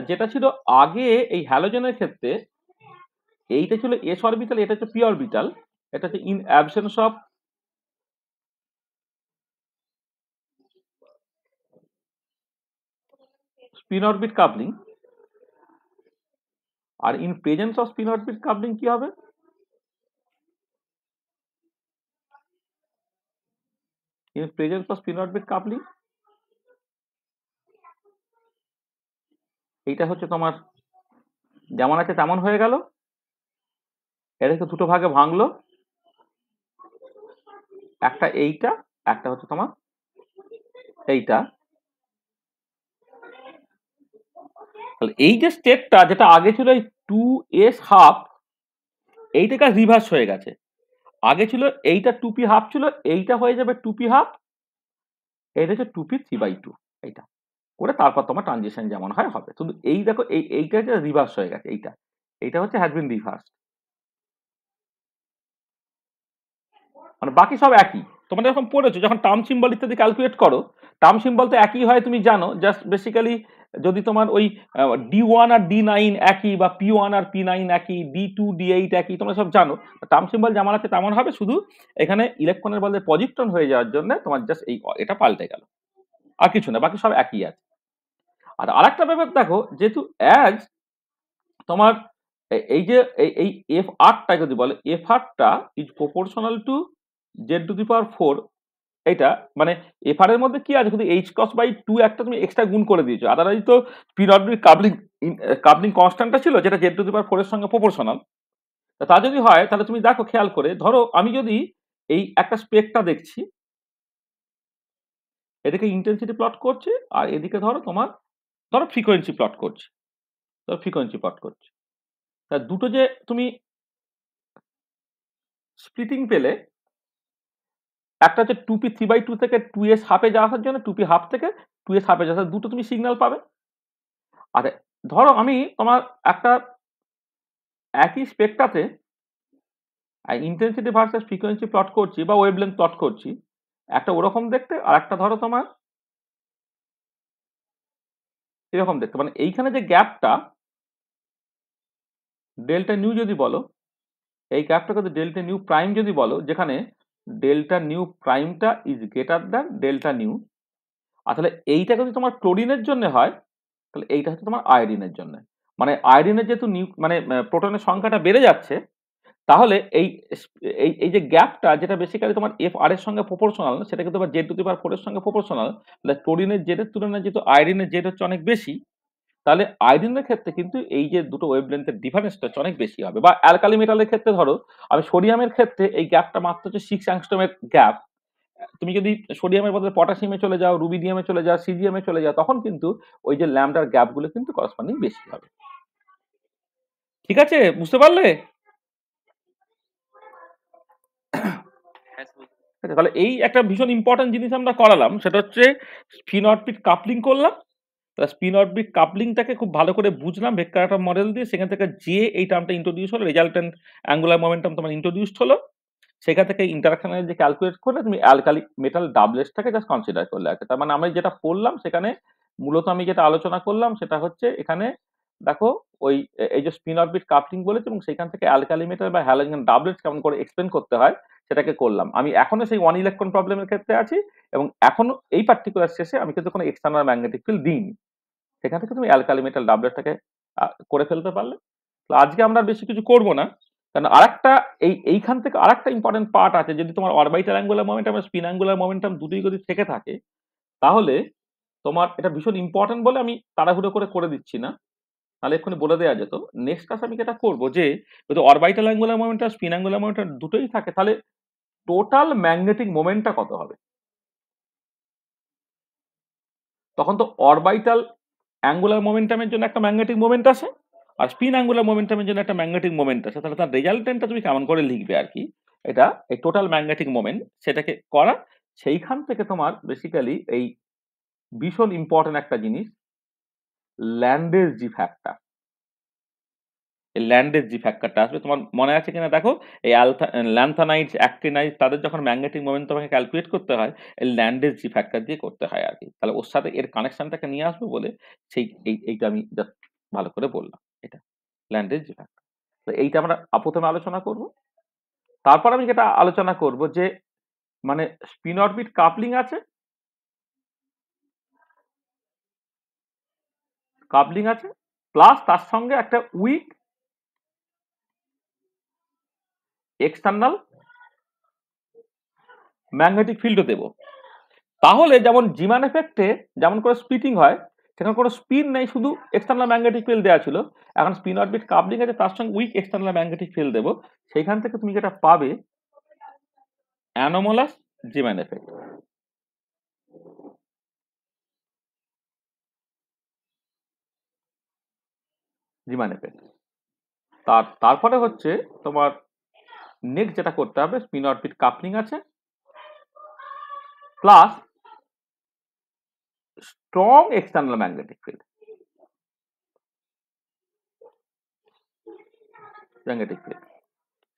যেটা ছিল আগে এই হ্যালোজেনের ক্ষেত্রে এইটা ছিল এস অরবিটাল, এটা হচ্ছে পি অরবিটাল, এটা হচ্ছে in absence of spin orbit coupling. আর in presence of spin orbit coupling কি হবে, in presence of spin orbit coupling এইটা হচ্ছে তোমার যেমন আছে তেমন হয়ে গেল, এটাকে দুটো ভাগে ভাঙলো, একটা এইটা, একটা হচ্ছে তোমার এইটা। তাহলে এই যে স্টেটটা যেটা আগে ছিল এই 2s½ এইটা রিভার্স হয়ে গেছে। আগে ছিল এইটা 2p½ ছিল, এইটা হয়ে যাবে 2p², এইটা হচ্ছে 2p3/2 এইটা করে তারপর তোমার ট্রানজিশন যেমন হয় হবে। শুধু এই দেখো এইটা যে রিভার্স হয়ে গেছে, এইটা হচ্ছে হ্যাজ বিন রিভার্স। মানে বাকি সব একই। তোমরা যখন পড়েছো, যখন টার্ম সিম্বল ইত্যাদি ক্যালকুলেট করো, টার্ম সিম্বল তো একই হয় তুমি জানো। জাস্ট বেসিক্যালি যদি তোমার ওই D1 আর D9 একই, বা P1 আর P9 একই, D2 D8 একই, তোমরা সব জানো। টার্ম সিম্বল যেমন আছে তেমন হবে, শুধু এখানে ইলেকট্রনের বদলে পজিট্রন হয়ে যাওয়ার জন্য তোমার জাস্ট এই এটা পাল্টে গেল, আর কিছু না, বাকি সব একই আছে। আর আরেকটা ব্যাপার দেখো, যেহেতু অ্যাজ তোমার এই যে এই F8টা যদি বলে, F8টা ইজ প্রপোর্শনাল টু Z⁴, এইটা মানে এফআর এর মধ্যে কি আছে, শুধু h×2 একটা তুমি এক্সট্রা গুণ করে দিয়েছো। আদারওয়াইজ তো পিরিয়ডিক কাপলিং কনস্ট্যান্টটা ছিল, যেটা Z⁴ এর সঙ্গে প্রপোর্শনাল। তা যদি হয় তাহলে তুমি দেখো খেয়াল করে, ধরো আমি যদি এই একটা স্পেকটা দেখছি, এদিকে ইন্টেন্সিটি প্লট করছি, আর এদিকে ধরো ফ্রিকোয়েন্সি প্লট করছি, তা দুটো যে তুমি স্প্লিটিং পেলে, একটা হচ্ছে 2p3/2 থেকে 2s½ যাওয়ার জন্য, 2p½ থেকে 2s½ যাওয়ার, দুটো তুমি সিগন্যাল পাবে। আর ধরো আমি তোমার একটা একই স্পেকটাতে ইন্টেন্সিটি ভার্সাস ফ্রিকোয়েন্সি প্লট করছি, বা ওয়েভলেন্থ প্লট করছি, একটা ওরকম দেখতে, আর একটা ধরো তোমার এরকম দেখতে। মানে এইখানে যে গ্যাপটা ডেল্টা নিউ যদি বলো, এই গ্যাপটাকে যদি ডেল্টা নিউ প্রাইম যদি বলো, যেখানে ডেল্টা নিউ প্রাইমটা is greater than delta nu. আর তাহলে এইটা যদি তোমার ক্লোরিনের জন্য হয়, তাহলে এইটা হচ্ছে তোমার আয়োডিনের জন্য। মানে আয়োডিনের যেহেতু মানে প্রোটনের সংখ্যাটা বেড়ে যাচ্ছে, তাহলে এই এই যে গ্যাপটা, যেটা বেসিক্যালি তোমার Fr এর সঙ্গে প্রপোর্শনাল, সেটা কিন্তু তোমার Z⁴ এর সঙ্গে প্রপোর্শনাল। তাহলে ক্লোরিনের জেডের তুলনায় যেহেতু আয়োডিনের জেড হচ্ছে অনেক বেশি, তাহলে আয়োডিনের ক্ষেত্রে কিন্তু এই যে দুটো ওয়েভলেন্থের ডিফারেন্সটা হচ্ছে অনেক বেশি হবে। বা অ্যালকালি মেটালের ক্ষেত্রে ধরো, আমি সোডিয়ামের ক্ষেত্রে এই গ্যাপটা মাত্র হচ্ছে 6 অ্যাংস্ট্রমের গ্যাপ। তুমি যদি সোডিয়ামের বদলে পটাশিয়ামে চলে যাও, রুবিডিয়ামে চলে যাও, সিজিএমে চলে যাও, তখন কিন্তু ওই যে ল্যামডার গ্যাপগুলো কিন্তু করসপন্ডিং বেশি হবে। ঠিক আছে, বুঝতে পারলে? তাহলে এই একটা ভীষণ ইম্পর্টেন্ট জিনিস আমরা করালাম, সেটা হচ্ছে স্পিন অরবিট কাপলিং করলাম। তাহলে স্পিন অরবিট কাপলিংটাকে খুব ভালো করে বুঝলাম ভেক্টর মডেল দিয়ে। সেখান থেকে যে এই টার্মটা ইন্ট্রোডিউস হলো, রেজাল্টেন্ট অ্যাঙ্গুলার মোমেন্টাম তোমার ইন্ট্রোডিউসড হলো। সেখান থেকে ইন্টারাকশনের যে ক্যালকুলেট করলে, তুমি অ্যালকালি মেটাল ডাবলেটটাকে জাস্ট কনসিডার করলে আছে। তার মানে আমি যেটা পড়লাম সেখানে মূলত আমি যেটা আলোচনা করলাম সেটা হচ্ছে, এখানে দেখো ওই এই যে স্পিন অরবিট কাপলিং বলেছে, এবং সেখান থেকে অ্যালকালি মেটাল বা হ্যালোজেন ডাবলেটস কেমন করে এক্সপ্লেন করতে হয় সেটাকে করলাম। আমি এখনো সেই 1 ইলেকট্রন প্রবলেমের ক্ষেত্রে আছি, এবং এখনো এই পার্টিকুলার শেষে আমি কিন্তু কোনো এক্সটার্নাল ম্যাগনেটিক ফিল্ড দিইনি। সেখান থেকে তুমি অ্যালকালি মেটাল ডাবলেটটাকে করে ফেলতে পারলে। তো আজকে আমরা বেশি কিছু করব না, কারণ আরেকটা এইখান থেকে আরেকটা ইম্পর্টেন্ট পার্ট আছে। যদি তোমার অরবিটাল অ্যাঙ্গুলার মোমেন্টাম আর স্পিন অ্যাঙ্গুলার মোমেন্টাম দুটোই যদি থেকে থাকে, তাহলে তোমার এটা ভীষণ ইম্পর্টেন্ট বলে আমি তাড়াহুড়ো করে দিচ্ছি না, তাহলে এক্ষুনি বলে দেওয়া যেত। নেক্সট ক্লাস আমি যেটা করবো, যে যদি orbital angular momentum spin angular momentum দুটোই থাকে, তাহলে টোটাল ম্যাগনেটিক মোমেন্টটা কত হবে। তখন তো অরবিটাল অ্যাঙ্গুলার মোমেন্টামের জন্য একটা ম্যাগনেটিক মোমেন্ট আছে, আর স্পিন অ্যাঙ্গুলার মোমেন্টামের জন্য একটা ম্যাগনেটিক মোমেন্ট আছে। তাহলে তার রেজাল্টেন্টটা তুমি কেমন করে লিখবে আর কি, এটা এই টোটাল ম্যাগনেটিক মোমেন্ট সেটাকে করা। সেইখান থেকে তোমার বেসিক্যালি এই ভীষণ ইম্পর্টেন্ট একটা জিনিস, ল্যান্ডেস জি ফ্যাক্টর। এই ল্যান্ডেস জি ফ্যাক্টরটা আসবে, তোমার মনে আছে কিনা দেখো। এই ল্যান্থানাইটস, অ্যাক্টিনাইটস, তাদের যখন ম্যাগনেটিক মোমেন্ট তোমাকে ক্যালকুলেট করতে হয়, এই ল্যান্ডেস জি ফ্যাক্টর দিয়ে করতে হয় আর কি। তাহলে ওর সাথে এর কানেকশনটাকে নিয়ে আসবো বলে এইটা আমি জাস্ট ভালো করে বললাম, এটা ল্যান্ডেস জি ফ্যাক্টর। তো এইটা আমরা প্রথমে আলোচনা করব। তারপর আমি যেটা আলোচনা করব, যে মানে স্পিন অরবিট কাপলিং আছে, প্লাস তার সঙ্গে একটা উইক এক্সটার্নাল ম্যাগনেটিক ফিল্ডও দেবো। তাহলে যেমন জিমান এফেক্টে যেমন করে স্প্লিটিং হয়, সেখানে কোনো স্পিন নেই, শুধু এক্সটার্নাল ম্যাগনেটিক ফিল্ড দেওয়া ছিল। এখন স্পিন অরবিট কাপলিং আছে, তার সঙ্গে উইক এক্সটার্নাল ম্যাগনেটিক ফিল্ড দেবো। সেইখান থেকে তুমি যেটা পাবে, অ্যানোমালাস জিম্যান এফেক্ট। জিম্যান এফেক্ট। তারপরে হচ্ছে তোমার নেক্সট যেটা করতে হবে, স্পিন অরবিট কাপলিং আছে, plus strong external magnetic field. Magnetic field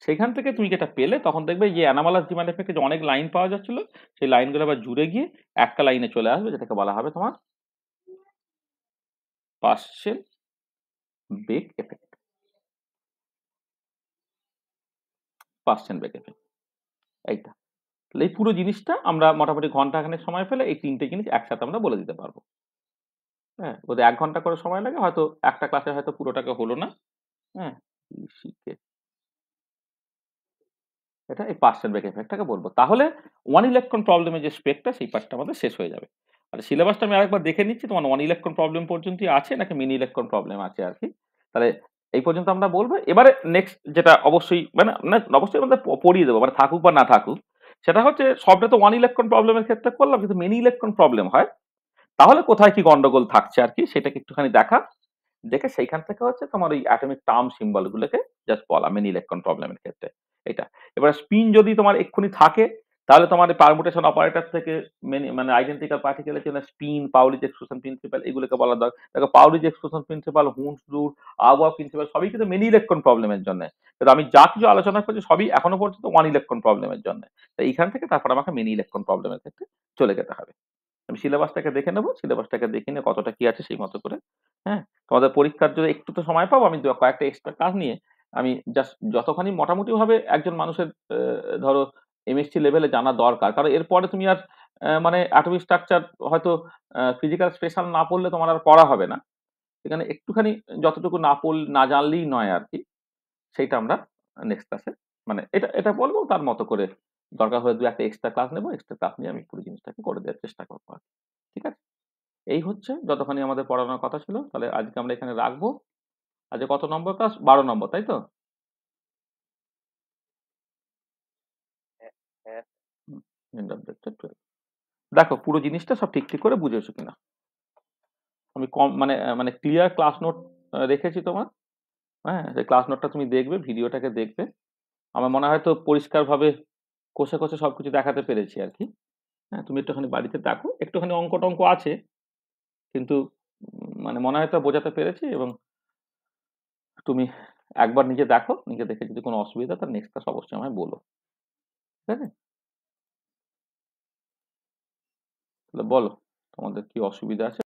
সেখান থেকে তুমি যেটা পেলে, তখন দেখবে যে অ্যানামালাস জিম্যান এফেক্টে যে অনেক লাইন পাওয়া যাচ্ছিল, সেই লাইনগুলো আবার জুড়ে গিয়ে একটা লাইনে চলে আসবে, যেটাকে বলা হবে তোমার partial Back effect. Partial Back effect এইটা। তাহলে এই পুরো জিনিসটা আমরা মোটামুটি ঘন্টাখানেক সময় পেলে এই তিনটে জিনিস একসাথে আমরা বলে দিতে পারবো। হ্যাঁ, ওদের 1 ঘন্টা করে সময় লাগে, হয়তো একটা ক্লাসে হয়তো পুরোটাকে হলো না। হ্যাঁ, শিখে এটা এই পার্সেন্ট ব্রেক এফেক্টটাকে বলবো। তাহলে ওয়ান ইলেকট্রন প্রবলেমের যে স্পেকটা, সেই পার্টটা আমাদের শেষ হয়ে যাবে। আর সিলেবাসটা আমি আরেকবার দেখে নিচ্ছি, তোমার ওয়ান ইলেকট্রন প্রবলেম পর্যন্তই আছে নাকি মিনি ইলেকট্রন প্রবলেম আছে আর কি। তাহলে এই পর্যন্ত আমরা বলবো। এবারে নেক্সট যেটা অবশ্যই মানে অবশ্যই আমাদের পড়িয়ে দেবো, মানে থাকুক বা না থাকুক, সেটা হচ্ছে সবটা তো ওয়ান ইলেকট্রন প্রবলেমের ক্ষেত্রে করলাম, কিন্তু মিনি ইলেকট্রন প্রবলেম হয়, তাহলে কোথায় কি গন্ডগোল থাকছে আর কি, সেটাকে একটুখানি দেখা। দেখে সেইখান থেকে হচ্ছে তোমার ওই অ্যাটমিক টার্ম সিম্বল গুলোকে জাস্ট বলা মিনি ইলেকট্রন প্রবলেমের ক্ষেত্রে এটা। এবার স্পিন যদি তোমার এক্ষুনি থাকে, তাহলে তোমার পারমুটেশন অপারেটর থেকে মানে আইডেন্টিক্যাল পার্টিকেলের জন্য স্পিন, পাউলিজ এক্সক্লুশন প্রিন্সিপাল, এগুলোকে বলা দরকার। দেখো পাউলিজ এক্সক্লুশন প্রিন্সিপাল, হুন্স রুল, আবহাওয়া প্রিন্সিপাল সবই কিন্তু মিনি ইলেকট্রন প্রবলেমের জন্য। কিন্তু আমি যা কিছু আলোচনা করছি সবই এখনো পর্যন্ত ওয়ান ইলেকট্রন প্রবলেমের জন্য। তো এইখান থেকে তারপর আমাকে মিনি ইলেকট্রন প্রবলেমের ক্ষেত্রে চলে যেতে হবে। আমি সিলেবাসটাকে দেখে নেবো, সিলেবাসটাকে দেখে নিয়ে কতটা কি আছে সেই মতো করে। হ্যাঁ, তোমাদের পরীক্ষার যদি একটু তো সময় পাবো, আমি কয়েকটা এক্সট্রা ক্লাস নিয়ে আমি জাস্ট যতখানি মোটামুটি ভাবে একজন মানুষের ধরো এমএসসি লেভেলে জানা দরকার, কারণ এরপরে তুমি আর মানে অ্যাটমিক স্ট্রাকচার হয়তো ফিজিক্যাল স্পেশাল না পড়লে তোমার আর পড়া হবে না। সেখানে একটুখানি যতটুকু না জানলেই নয় আর কি, সেইটা আমরা নেক্সট ক্লাসে মানে এটা এটা বলবো, তার মতো করে দরকার হলে দু একটা এক্সট্রা ক্লাস নেবো, এক্সট্রা ক্লাস নিয়ে আমি পুরো জিনিসটাকে করে দেওয়ার চেষ্টা করবো আর কি। ঠিক আছে, এই হচ্ছে যতখানি আমাদের পড়ানোর কথা ছিল। তাহলে আজকে আমরা এখানে রাখবো। আজকে কত নম্বর ক্লাস? 12 নম্বর, তাই তো? হ্যাঁ, হ্যাঁ। End of lecture 12। দেখো পুরো জিনিসটা সব ঠিক ঠিক করে বুঝেছো কিনা। আমি কম মানে মানে ক্লিয়ার ক্লাস নোট রেখেছি তোমার। হ্যাঁ, সেই ক্লাস নোটটা তুমি দেখবে, ভিডিওটাকে দেখবে। আমার মনে হয় তো পরিষ্কারভাবে কষে কষে সবকিছু দেখাতে পেরেছি আর কি। হ্যাঁ, তুমি একটুখানি বাড়িতে দেখো, একটুখানি অঙ্ক টঙ্ক আছে, কিন্তু মানে মনে হয় তো বোঝাতে পেরেছি। এবং তুমি একবার নিজে দেখো, নিজে দেখে যদি কোনো অসুবিধা, তার নেক্সট ক্লাস অবশ্যই আমায় বলো। ঠিক আছে, তাহলে বলো তোমাদের কি অসুবিধা আছে।